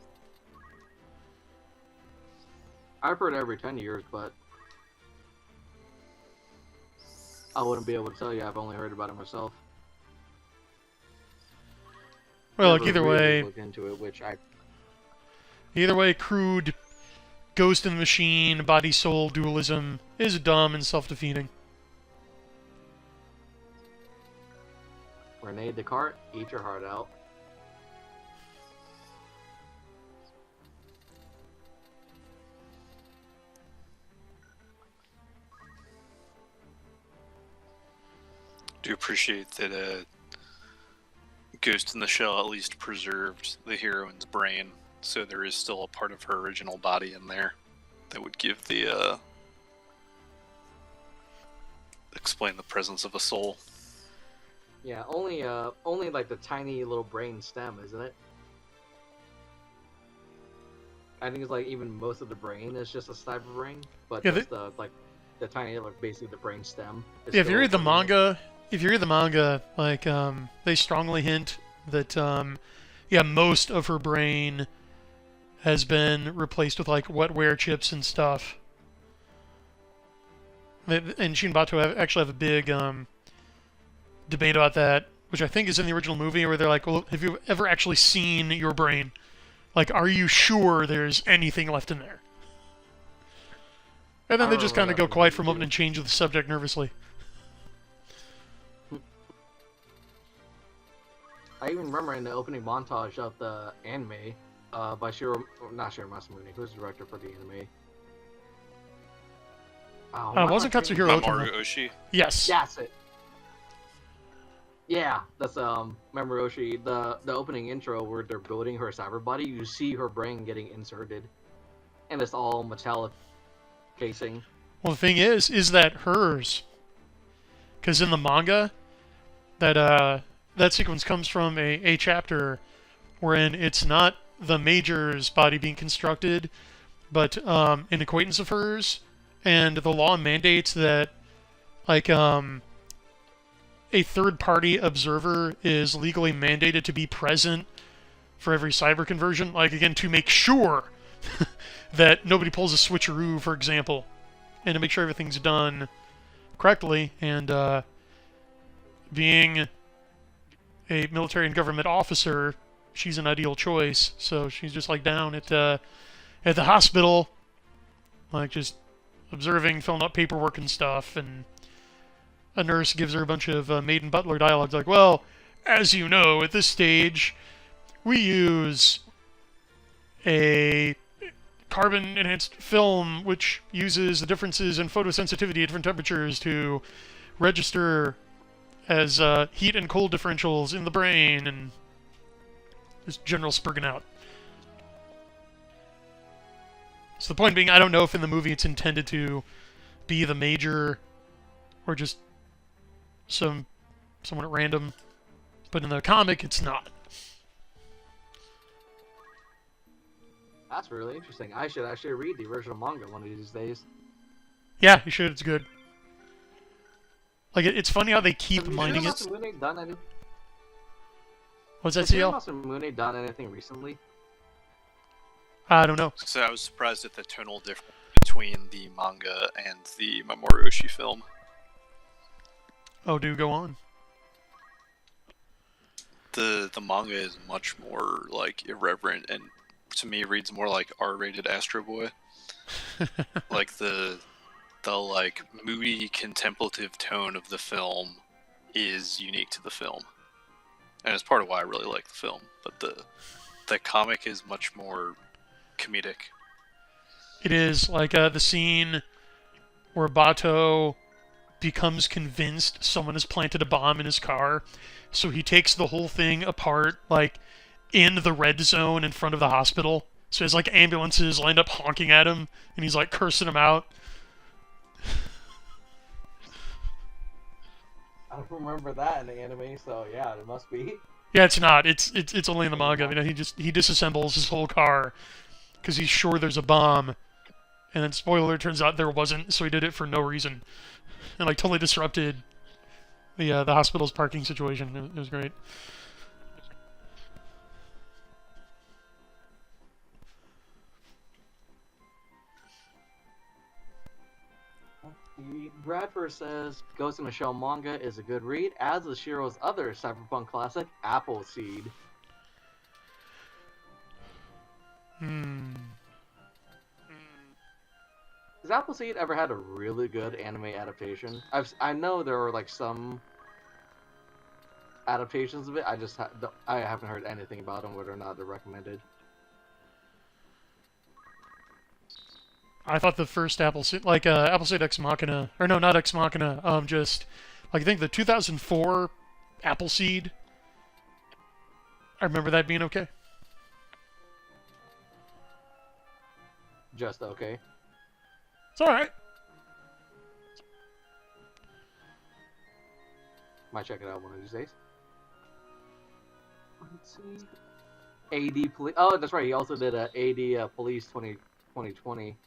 I've heard every 10 years, but I wouldn't be able to tell you. I've only heard about it myself. Well, like either way, look into it, which either way, crude ghost in the machine, body soul dualism is dumb and self-defeating. Rene Descartes, eat your heart out. Do appreciate that Ghost in the Shell at least preserved the heroine's brain, so there is still a part of her original body in there that would give the explain the presence of a soul. Yeah, only like the tiny little brain stem, isn't it? I think it's like even most of the brain is just a type of brain, but yeah, just the tiny, like basically the brain stem. Yeah, if you read the manga, like they strongly hint that yeah, most of her brain has been replaced with like wetware chips and stuff. And Shinbato actually have a big debate about that, which I think is in the original movie, where they're like, well, have you ever actually seen your brain? Like, are you sure there's anything left in there? And then they just kind of go quiet for a moment and change the subject nervously. I even remember in the opening montage of the anime by not Shiro Masamune, who's the director for the anime. Wasn't Katsuhiro Mamoru Otomo? Oshii? Yes. That's it. Yeah, that's Mamoru Oshii. The opening intro where they're building her cyber body, you see her brain getting inserted, and it's all metallic casing. Well, the thing is that hers? Because in the manga, that sequence comes from a chapter wherein it's not the Major's body being constructed, but an acquaintance of hers, and the law mandates that, like, a third-party observer is legally mandated to be present for every cyber conversion, like, again, to make sure that nobody pulls a switcheroo, for example, and to make sure everything's done correctly. And being a military and government officer, she's an ideal choice. So she's just like down at the hospital, like just observing, filling out paperwork and stuff, and a nurse gives her a bunch of maiden butler dialogues like, well, as you know, at this stage, we use a carbon-enhanced film which uses the differences in photosensitivity at different temperatures to register as heat and cold differentials in the brain, and just general spurging out. So the point being, I don't know if in the movie it's intended to be the major or just somewhat at random, but in the comic it's not. That's really interesting. I should actually read the original manga one of these days. Yeah, you should. It's good. Like, it's funny how they keep minding it. What's that, CL? Has Masamune done anything recently? I don't know. So I was surprised at the tonal difference between the manga and the Mamoru Oshii film. Oh, do go on. The manga is much more like irreverent, and to me reads more like R-rated Astro Boy. Like the like moody contemplative tone of the film is unique to the film, and it's part of why I really like the film. But the comic is much more comedic. It is like the scene where Bato becomes convinced someone has planted a bomb in his car, so he takes the whole thing apart, like in the red zone in front of the hospital. So there's like ambulances lined up honking at him, and he's like cursing them out. I don't remember that in the anime, so yeah, it must be. Yeah, it's not. It's only in the manga. You know, he disassembles his whole car because he's sure there's a bomb, and then spoiler, turns out there wasn't. So he did it for no reason, and like totally disrupted the hospital's parking situation. It was great. Bradford says Ghost in the Shell manga is a good read, as is Shiro's other cyberpunk classic, Appleseed. Has Appleseed ever had a really good anime adaptation? I know there were like some adaptations of it. I haven't heard anything about them, whether or not they're recommended. I thought the first Appleseed, like Appleseed Ex Machina, or no, not Ex Machina, just like I think the 2004 Appleseed. I remember that being okay. Just okay. It's all right. Might check it out one of these days. Let's see. AD Police. Oh, that's right. He also did AD Police 2020.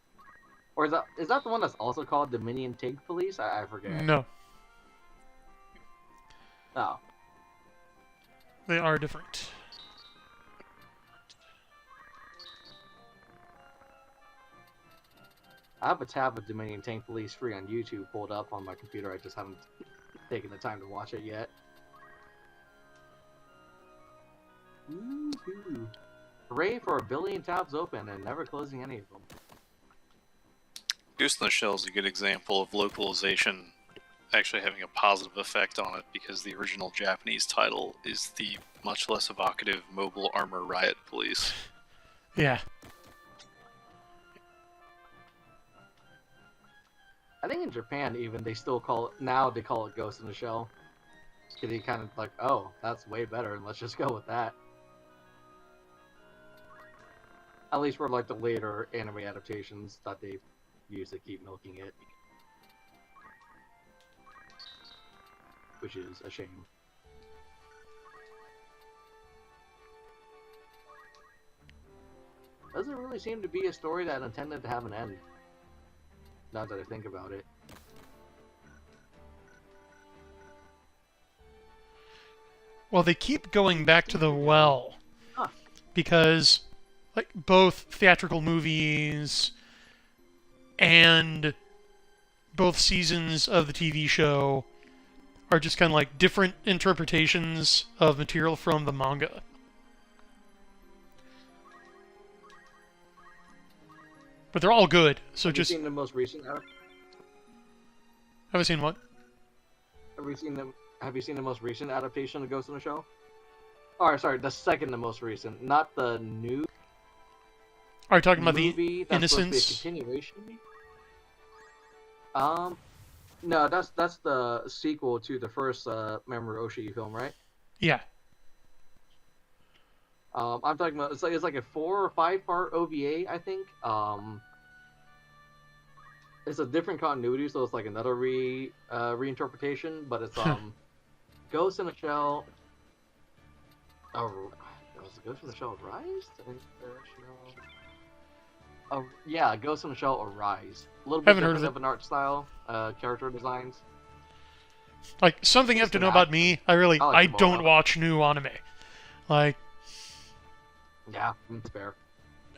Or is that the one that's also called Dominion Tank Police? I forget. No. Oh. They are different. I have a tab of Dominion Tank Police free on YouTube pulled up on my computer. I just haven't taken the time to watch it yet. Woohoo! Hooray for 1 billion tabs open and never closing any of them. Ghost in the Shell is a good example of localization actually having a positive effect on it, because the original Japanese title is the much less evocative Mobile Armor Riot Police. Yeah. I think in Japan even they still call it Ghost in the Shell. Because he kind of like, oh, that's way better, and let's just go with that. At least for like the later anime adaptations that they use to keep milking it. Which is a shame. Doesn't really seem to be a story that intended to have an end. Now that I think about it. Well, they keep going back to the well. Huh. Because like both theatrical movies and both seasons of the TV show are just kind of like different interpretations of material from the manga. But they're all good. So Have just you seen the most recent? have I seen what? Have you seen the most recent adaptation of Ghost in the Shell? Or sorry, the second to most recent, not the new Are you talking about movie the that's supposed to be a Innocence? continuation. No, that's the sequel to the first Mamoru Oshii film, right? Yeah. I'm talking about it's like a 4 or 5 part OVA, I think. It's a different continuity, so it's like another reinterpretation, but it's Ghost in the Shell. Oh, was it Ghost in the Shell Rise? Yeah, Ghost in the Shell Arise. A little bit Haven't heard of different it. of an art style, character designs. Like, something you have to know about me, I like the don't manga. watch new anime. Like, Yeah, it's fair.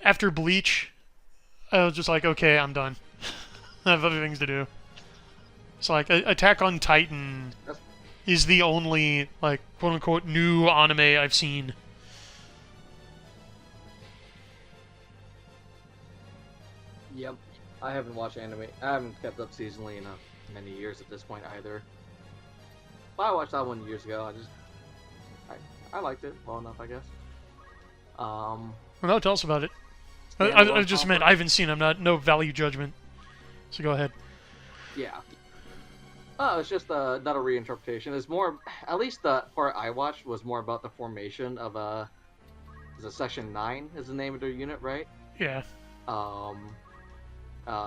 after Bleach, I was just like, okay, I'm done. I have other things to do. So, like, Attack on Titan is the only, like, quote-unquote, new anime I've seen. Yep. I haven't watched anime. I haven't kept up seasonally in many years at this point either. But I watched that one years ago. I liked it well enough, I guess. Well, no, tell us about it. Yeah, I just meant I haven't seen them, no value judgment. So go ahead. Yeah. Oh, it's just not a reinterpretation. It's more, at least the part I watched was more about the formation of is it Section 9 is the name of their unit, right? Yeah.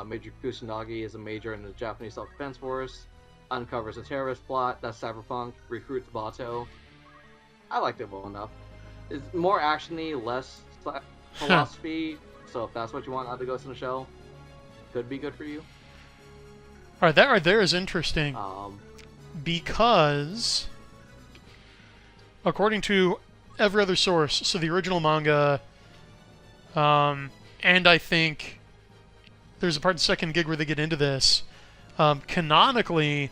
Major Kusanagi is a major in the Japanese Self-Defense Force, uncovers a terrorist plot, that's cyberpunk, recruits Bato. I liked it well enough. It's more actiony, less philosophy, so if that's what you want out of Ghost in the Shell, could be good for you. Alright, that right there is interesting. Because, according to every other source, so the original manga, and I think there's a part in the second gig where they get into this, canonically,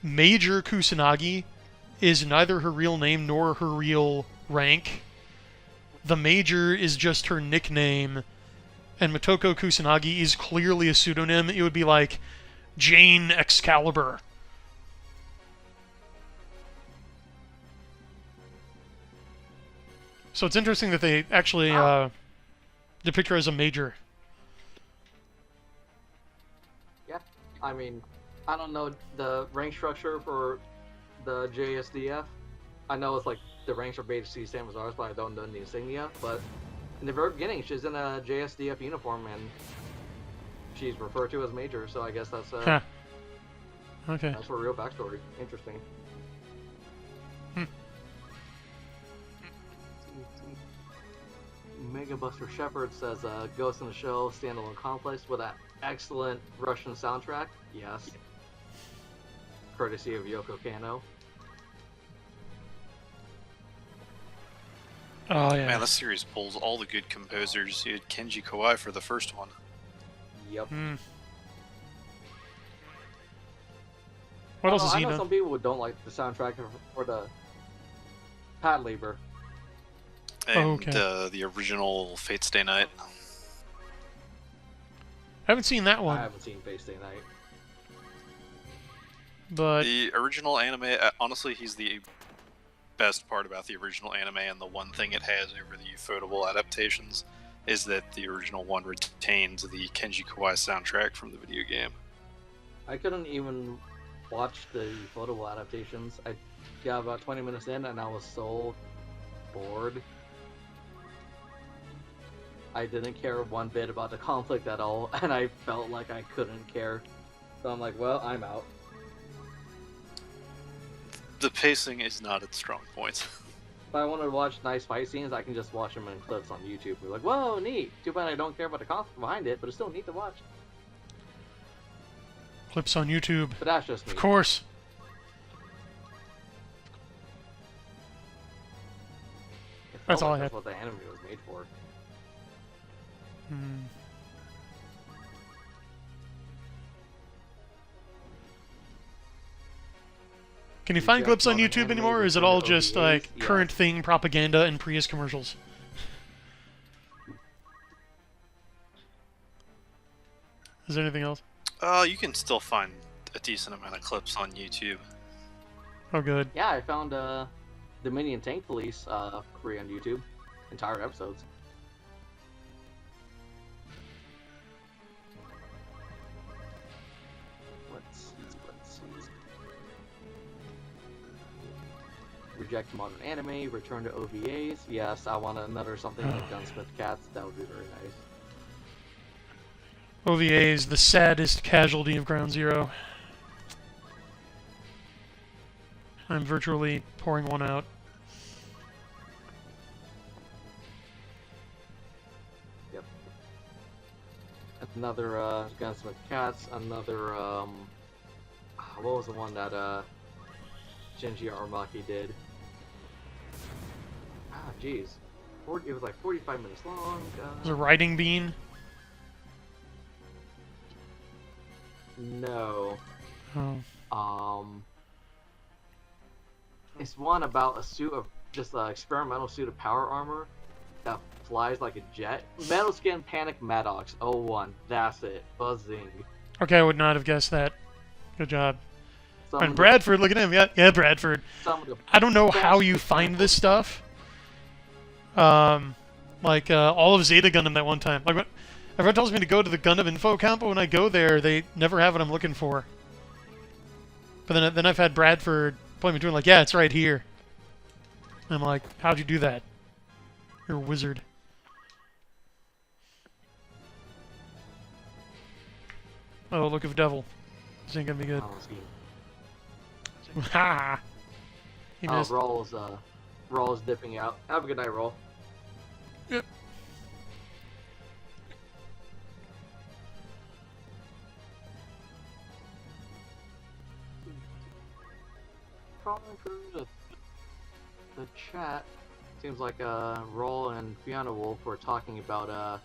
Major Kusanagi is neither her real name nor her real rank. The Major is just her nickname, and Motoko Kusanagi is clearly a pseudonym. It would be like Jane Excalibur. So it's interesting that they actually depict her as a major. Yeah, I mean, I don't know the rank structure for the JSDF. I know it's like the ranks are basically the same as ours, but I don't know the insignia. But in the very beginning, she's in a JSDF uniform, and she's referred to as Major. So I guess that's Okay. that's her real backstory. Interesting. Mega Buster Shepard says Ghost in the Shell standalone complex with an excellent Russian soundtrack. Yes. Courtesy of Yoko Kanno. Oh, yeah. Man, this series pulls all the good composers. You had Kenji Kawai for the first one. Yep. What else has I he know done? some people who don't like the soundtrack for the Pat Lieber. And okay. the original Fate Stay Night. I haven't seen that I one, haven't seen Face Day Night. but The original anime, honestly, he's the best part about the original anime, and the one thing it has over the Ufotable adaptations is that the original one retains the Kenji Kawai soundtrack from the video game. I couldn't even watch the Ufotable adaptations. I got about 20 minutes in and I was so bored. I didn't care one bit about the conflict at all, and I felt like I couldn't care. So I'm like, well, I'm out. The pacing is not its strong point. If I want to watch nice fight scenes, I can just watch them in clips on YouTube. We're like, whoa, neat. Too bad I don't care about the conflict behind it, but it's still neat to watch. clips on YouTube. But that's just me. Of course. It felt That's all like I that's had. what the anime was made for. Can you find clips on modern YouTube anime, anymore, or is it return to all just OVAs? like Yeah. current thing propaganda and Prius commercials? Is there anything else? You can still find a decent amount of clips on YouTube. Oh, good. Yeah, I found the Minion Tank Police free on YouTube, entire episodes. Let's see. Reject modern anime, return to OVAs. Yes, I want another something like Gunsmith Cats. That would be very nice. OVA is the saddest casualty of Ground Zero. I'm virtually pouring one out. Yep. Another Gunsmith Cats. Another what was the one that Shinji Aramaki did? Ah, jeez. It was like 45 minutes long. There's a riding bean. No. Oh. It's one about a suit of just an experimental suit of power armor that flies like a jet. Metal Skin Panic Maddox 01. That's it. Buzzing. Okay, I would not have guessed that. Good job. Some And of Bradford, look at him. Yeah, Bradford. some of the I don't know how best you find this stuff. Like all of Zeta Gundam that one time. Like, everyone tells me to go to the Gundam info account, but when I go there, they never have what I'm looking for. But then I've had Bradford point me to it, like, yeah, it's right here. And I'm like, how'd you do that? You're a wizard. Oh, look of devil. This ain't gonna be good. Oh, scheme. Ha! He Oh, missed. Roll's dipping out. Have a good night, Roll. Yep. Crawling through the chat. Seems like Roll and Fiona Wolf were talking about a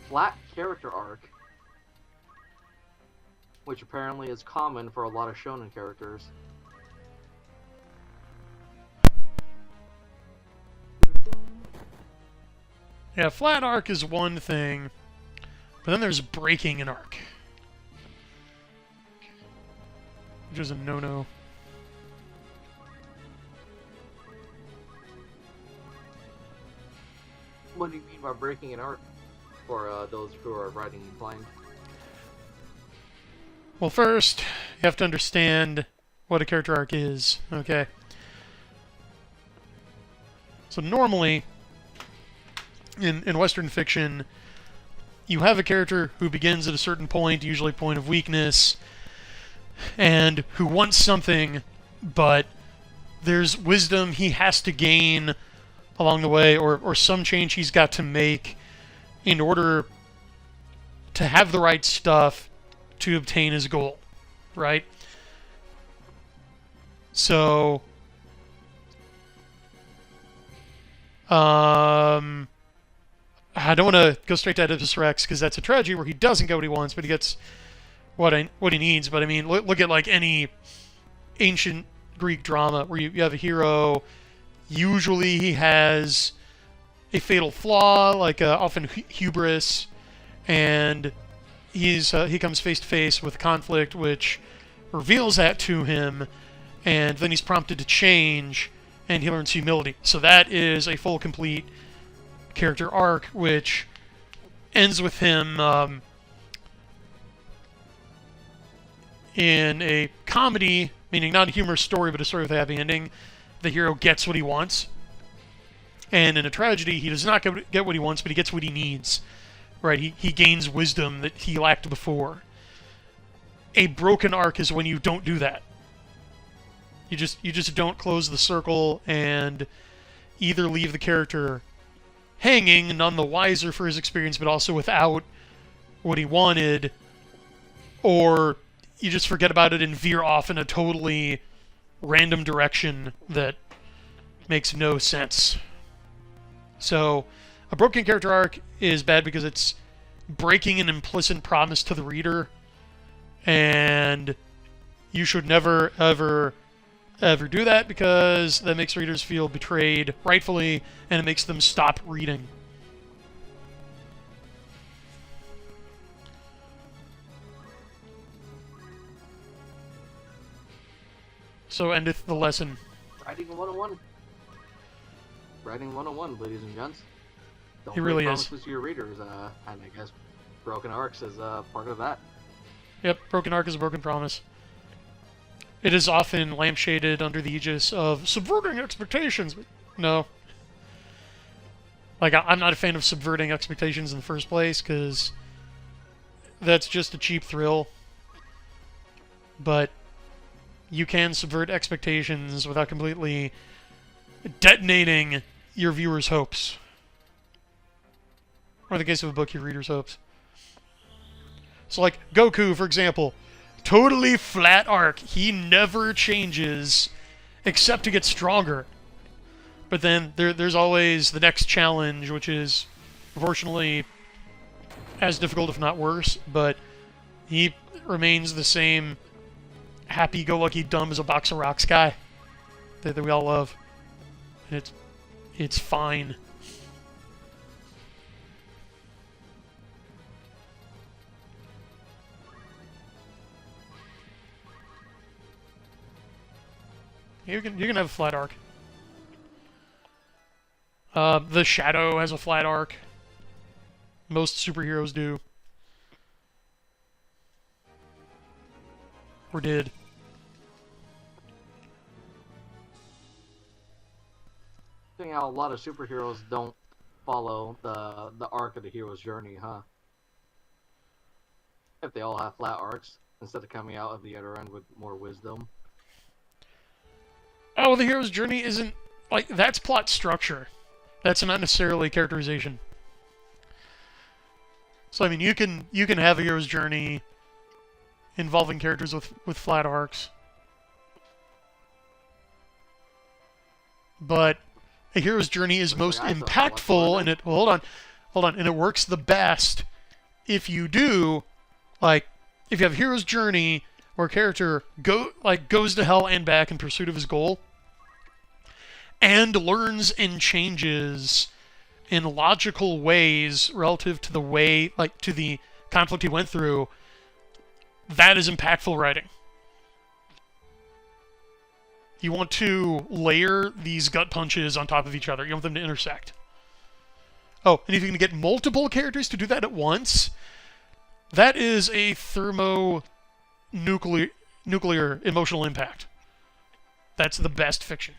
flat character arc, which apparently is common for a lot of shonen characters. Yeah, flat arc is one thing, but then there's breaking an arc, which is a no-no. What do you mean by breaking an arc for those who are writing inclined? Well, first, you have to understand what a character arc is, okay? So normally, in Western fiction, you have a character who begins at a certain point, usually point of weakness, and who wants something, but there's wisdom he has to gain along the way, or some change he's got to make in order to have the right stuff to obtain his goal, right? So, I don't want to go straight to Oedipus Rex because that's a tragedy where he doesn't get what he wants, but he gets what he needs. But I mean, look at like any ancient Greek drama where you have a hero. Usually he has a fatal flaw, like often hubris, and he comes face to face with conflict, which reveals that to him, and then he's prompted to change, and he learns humility. So that is a full, complete character arc, which ends with him in a comedy, meaning not a humorous story, but a story with a happy ending. The hero gets what he wants. And in a tragedy, he does not get what he wants, but he gets what he needs. Right? He gains wisdom that he lacked before. A broken arc is when you don't do that. You just don't close the circle and either leave the character hanging, none the wiser for his experience, but also without what he wanted, or you just forget about it and veer off in a totally random direction that makes no sense. So, a broken character arc is bad because it's breaking an implicit promise to the reader, and you should never, ever ever do that because that makes readers feel betrayed, rightfully, and it makes them stop reading. So endeth the lesson. Writing 101. Writing 101, ladies and gents. Don't It really break is. promises to your readers, and I guess Broken Arcs is part of that. Yep, broken arc is a broken promise. It is often lampshaded under the aegis of subverting expectations. But no. Like, I'm not a fan of subverting expectations in the first place, because that's just a cheap thrill. But you can subvert expectations without completely detonating your viewers' hopes. Or in the case of a book, your readers' hopes. So, like, Goku, for example. Totally flat arc. He never changes except to get stronger. But then there's always the next challenge, which is proportionally as difficult, if not worse. But he remains the same happy-go-lucky, dumb as a box of rocks guy that we all love. And it's fine. You can have a flat arc. The Shadow has a flat arc. Most superheroes do. Or did. Seeing how a lot of superheroes don't follow the arc of the hero's journey, huh? If they all have flat arcs, instead of coming out of the other end with more wisdom. Oh, the hero's journey isn't... Like, that's plot structure. That's not necessarily characterization. So, I mean, you can have a hero's journey involving characters with flat arcs. But a hero's journey is most impactful, and it... Well, hold on. And it works the best if you do, like, if you have a hero's journey where a character goes to hell and back in pursuit of his goal, and learns and changes in logical ways relative to the way, like, to the conflict he went through, that is impactful writing. You want to layer these gut punches on top of each other. You want them to intersect. Oh, and if you can get multiple characters to do that at once, that is a thermonuclear emotional impact. That's the best fiction.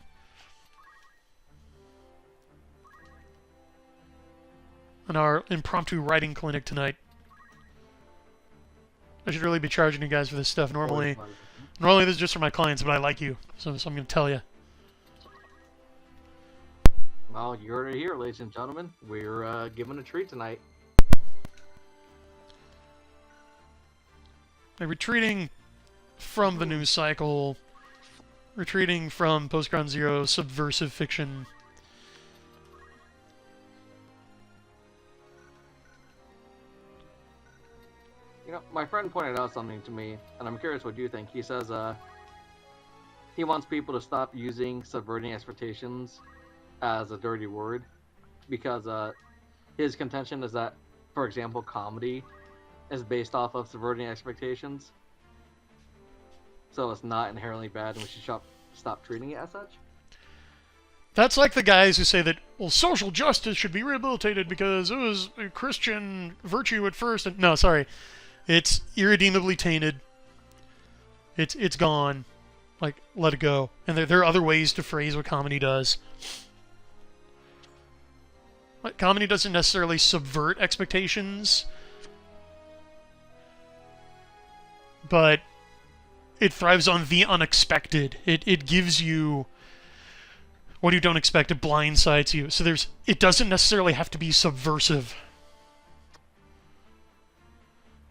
On our impromptu writing clinic tonight. I should really be charging you guys for this stuff. Normally this is just for my clients, but I like you, so I'm going to tell you. Well, you heard it here, ladies and gentlemen. We're given a treat tonight. Retreating from the news cycle, retreating from post-Ground Zero subversive fiction. You know, my friend pointed out something to me, and I'm curious what you think. He says he wants people to stop using subverting expectations as a dirty word, because his contention is that, for example, comedy is based off of subverting expectations. So it's not inherently bad, and we should stop treating it as such. That's like the guys who say that, well, social justice should be rehabilitated because it was a Christian virtue at first. And, no, sorry. It's irredeemably tainted. It's gone. Like, let it go. And there are other ways to phrase what comedy does. Like, comedy doesn't necessarily subvert expectations, but it thrives on the unexpected. It gives you what you don't expect. It blindsides you. So it doesn't necessarily have to be subversive.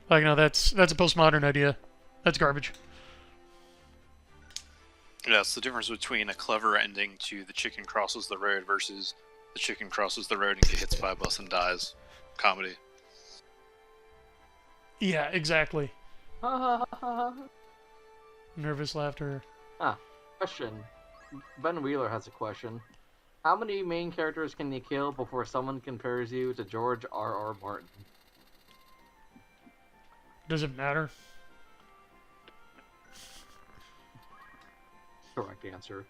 Like, no, that's a postmodern idea. That's garbage. Yeah, it's the difference between a clever ending to The Chicken Crosses the Road versus The Chicken Crosses the Road and gets hit by a bus and dies. Comedy. Yeah, exactly. Nervous laughter. Huh. Question. Ben Wheeler has a question. How many main characters can you kill before someone compares you to George R.R. Martin? Does it matter? Correct answer.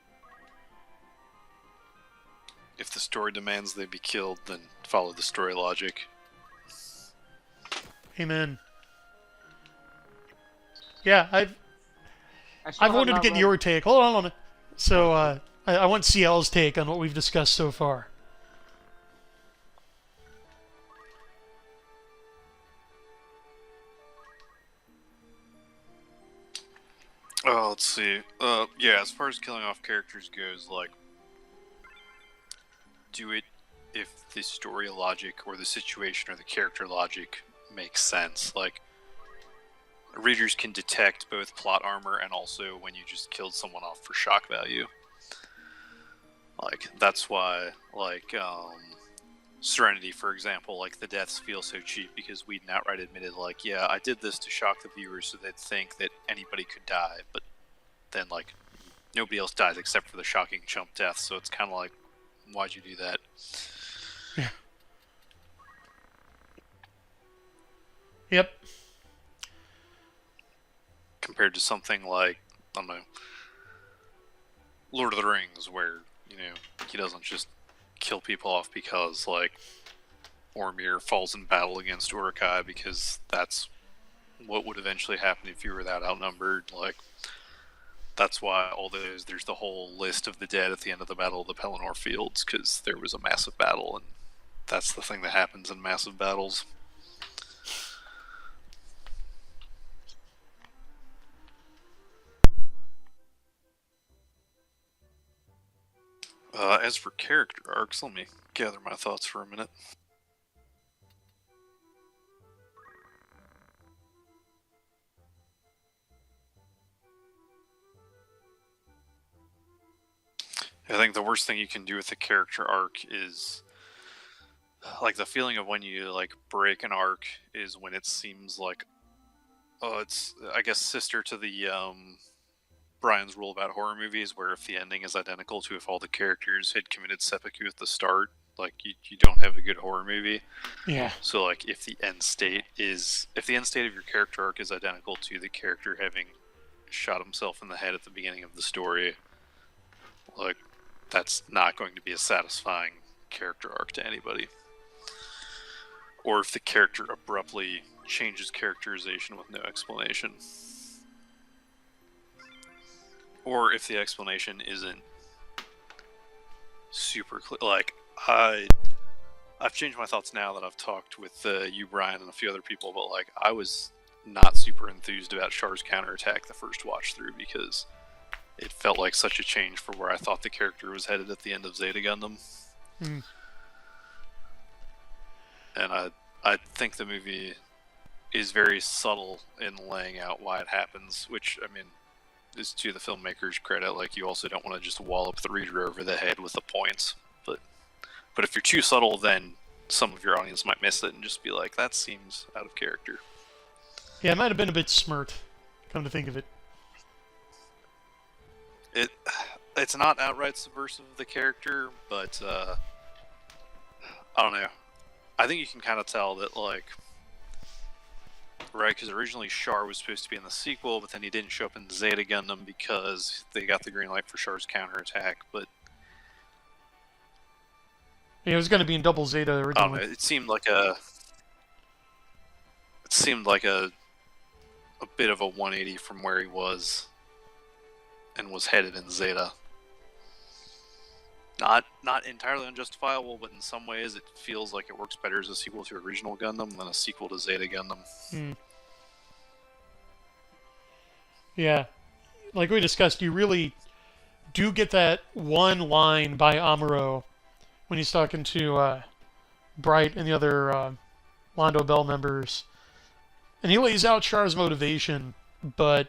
If the story demands they be killed, then follow the story logic. Amen. Yeah, I've still have wanted to not get read- your take. Hold on. So, I want CL's take on what we've discussed so far. Oh, let's see. Yeah, as far as killing off characters goes, like, do it if the story logic or the situation or the character logic makes sense. Like, readers can detect both plot armor and also when you just killed someone off for shock value. Like, that's why, like, Serenity, for example, like, the deaths feel so cheap because Whedon outright admitted, like, yeah, I did this to shock the viewers so they'd think that anybody could die, but then, like, nobody else dies except for the shocking chump death, so it's kind of like, why'd you do that? Yeah. Yep. Compared to something like, I don't know, Lord of the Rings, where, you know, he doesn't just kill people off because, like, Ormir falls in battle against Uruk-hai because that's what would eventually happen if you were that outnumbered. Like, that's why there's the whole list of the dead at the end of the Battle of the Pelennor Fields, because there was a massive battle, and that's the thing that happens in massive battles. As for character arcs, let me gather my thoughts for a minute. I think the worst thing you can do with a character arc is, like, the feeling of when you, like, break an arc is when it seems like, oh, it's, I guess, sister to the, Brian's rule about horror movies, where if the ending is identical to if all the characters had committed seppuku at the start, like, you don't have a good horror movie. Yeah. So, like, if the end state of your character arc is identical to the character having shot himself in the head at the beginning of the story, like, that's not going to be a satisfying character arc to anybody. Or if the character abruptly changes characterization with no explanation. Or if the explanation isn't super clear. Like, I've changed my thoughts now that I've talked with you, Brian, and a few other people, but, like, I was not super enthused about Char's counterattack the first watch through because it felt like such a change for where I thought the character was headed at the end of Zeta Gundam. Mm. And I think the movie is very subtle in laying out why it happens, which, I mean, is to the filmmaker's credit. Like, you also don't want to just wallop the reader over the head with the points. But if you're too subtle, then some of your audience might miss it and just be like, that seems out of character. Yeah, it might have been a bit smirk, come to think of it. It's not outright subversive of the character, but I don't know. I think you can kind of tell that, like, right, because originally Char was supposed to be in the sequel, but then he didn't show up in Zeta Gundam because they got the green light for Char's counterattack. But Yeah, it was going to be in Double Zeta I don't originally. know. It seemed like a bit of a 180 from where he was and was headed in Zeta. Not entirely unjustifiable, but in some ways it feels like it works better as a sequel to original Gundam than a sequel to Zeta Gundam. Hmm. Yeah. Like we discussed, you really do get that one line by Amuro when he's talking to Bright and the other Londo Bell members. And he lays out Char's motivation, but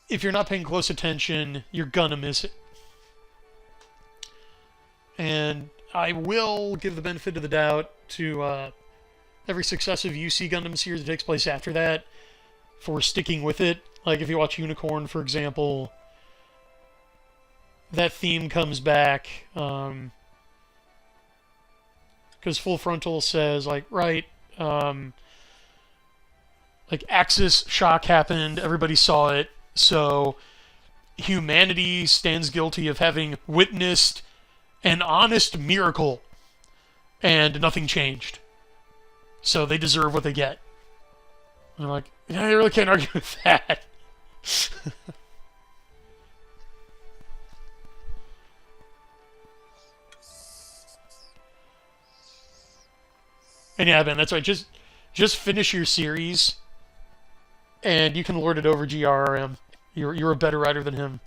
if you're not paying close attention, you're gonna miss it. And I will give the benefit of the doubt to every successive UC Gundam series that takes place after that for sticking with it. Like if you watch Unicorn, for example, that theme comes back. Because Full Frontal says, like, right, like, Axis shock happened, everybody saw it, so humanity stands guilty of having witnessed an honest miracle, and nothing changed. So they deserve what they get. And I'm like, yeah, I really can't argue with that. And yeah, Ben, that's right. Just finish your series, and you can lord it over GRRM. You're a better writer than him.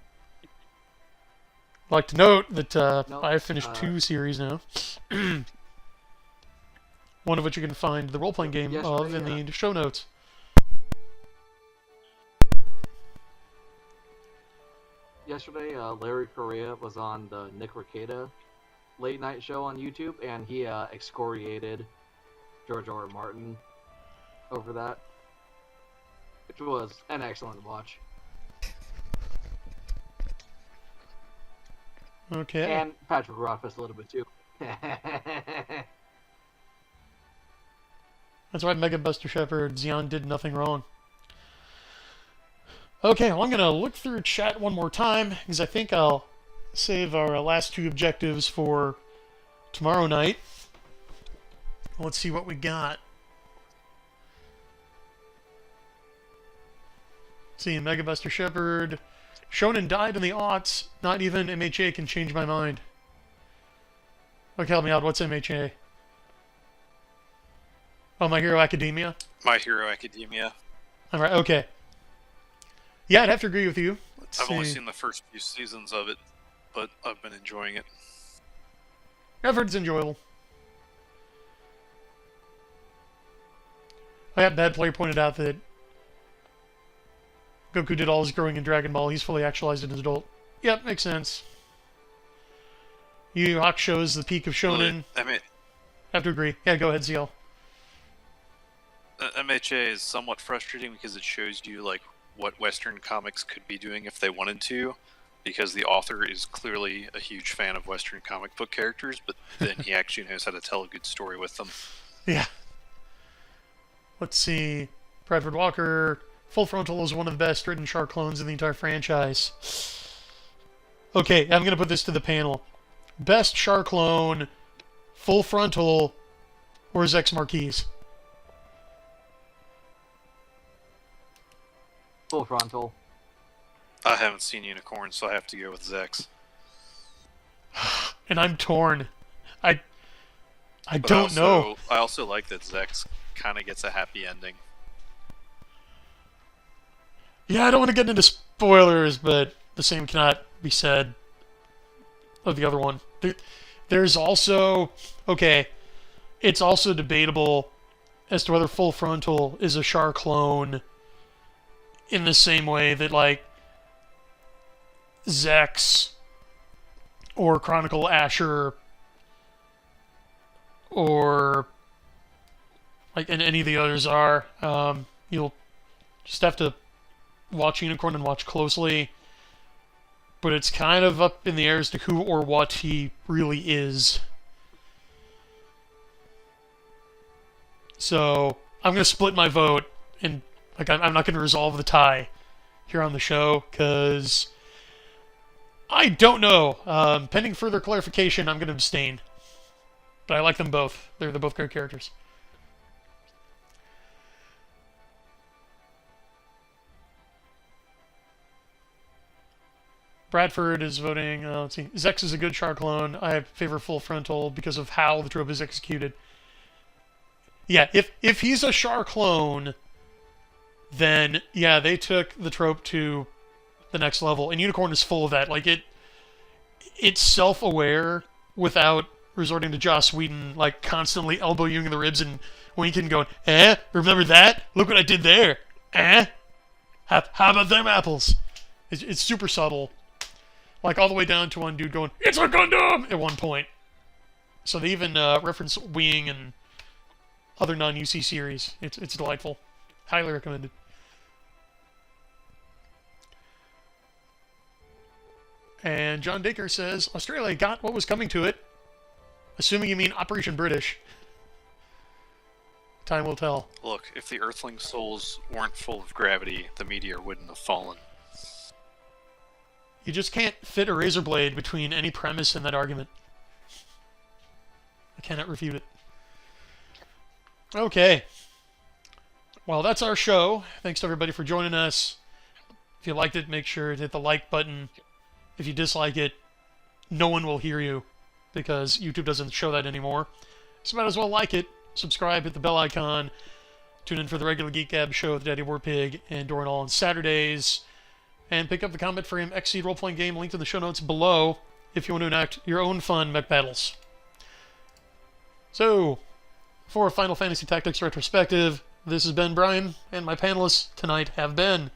I'd like to note that No, I have finished 2 series now. One of which you can find the role-playing game of in the show notes. Yesterday, Larry Correa was on the Nick Rekieta late night show on YouTube, and he excoriated George R. R. Martin over that, which was an excellent watch. Okay. And Patrick Rothfuss a little bit too. That's right, Mega Buster Shepard. Xeon did nothing wrong. Okay, well, I'm going to look through chat one more time, because I think I'll save our last 2 objectives for tomorrow night. Let's see what we got. Let's see, Mega Buster Shepard. Shonen died in the aughts. Not even MHA can change my mind. Okay, help me out. What's MHA? Oh, My Hero Academia? My Hero Academia. Alright, okay. Yeah, I'd have to agree with you. I've only seen the first few seasons of it, but I've been enjoying it. I've heard it's enjoyable. Oh, yeah, Bad Player pointed out that Goku did all his growing in Dragon Ball. He's fully actualized as an adult. Yep, makes sense. Yu Yu Hakusho is the peak of shonen. I mean, I have to agree. Yeah, go ahead, ZL. MHA is somewhat frustrating because it shows you like what Western comics could be doing if they wanted to, because the author is clearly a huge fan of Western comic book characters, but then he actually knows how to tell a good story with them. Yeah. Let's see. Bradford Walker. Full Frontal is one of the best written Char clones in the entire franchise. Okay, I'm going to put this to the panel. Best Char clone, Full Frontal, or Zex Marquise? Full Frontal. I haven't seen Unicorn, so I have to go with Zex. And I'm torn. I But don't know. I also like that Zex kind of gets a happy ending. Yeah, I don't want to get into spoilers, but the same cannot be said of the other one. There's also... Okay, it's also debatable as to whether Full Frontal is a Char clone in the same way that, like, Zex or Chronicle Asher or like any of the others are. You'll just have to watch Unicorn and watch closely, but it's kind of up in the air as to who or what he really is. So I'm gonna split my vote, and like I'm not gonna resolve the tie here on the show because I don't know. Pending further clarification, I'm gonna abstain. But I like them both. They're both great characters. Bradford is voting. Let's see. Zex is a good Char clone. I favor Full Frontal because of how the trope is executed. Yeah, if he's a Char clone, then yeah, they took the trope to the next level. And Unicorn is full of that. Like it's self-aware without resorting to Joss Whedon, like constantly elbow you in the ribs and winking, going, remember that? Look what I did there. How about them apples? It's super subtle. Like all the way down to one dude going, "It's a Gundam!" at one point. So they even reference Wing and other non-UC series. It's delightful. Highly recommended. And John Dacre says, Australia got what was coming to it. Assuming you mean Operation British. Time will tell. Look, if the Earthling souls weren't full of gravity, the meteor wouldn't have fallen. You just can't fit a razor blade between any premise in that argument. I cannot refute it. Okay. Well, that's our show. Thanks to everybody for joining us. If you liked it, make sure to hit the like button. If you dislike it, no one will hear you because YouTube doesn't show that anymore. So might as well like it, subscribe, hit the bell icon, tune in for the regular Geek Gab show with Daddy Warpig and Doran All on Saturdays, and pick up the Combat Frame XSeed role-playing game linked in the show notes below if you want to enact your own fun mech battles. So, for Final Fantasy Tactics Retrospective, this has been Brian, and my panelists tonight have been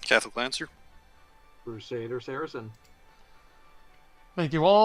Catholic Lancer. Crusader Saracen. Thank you all.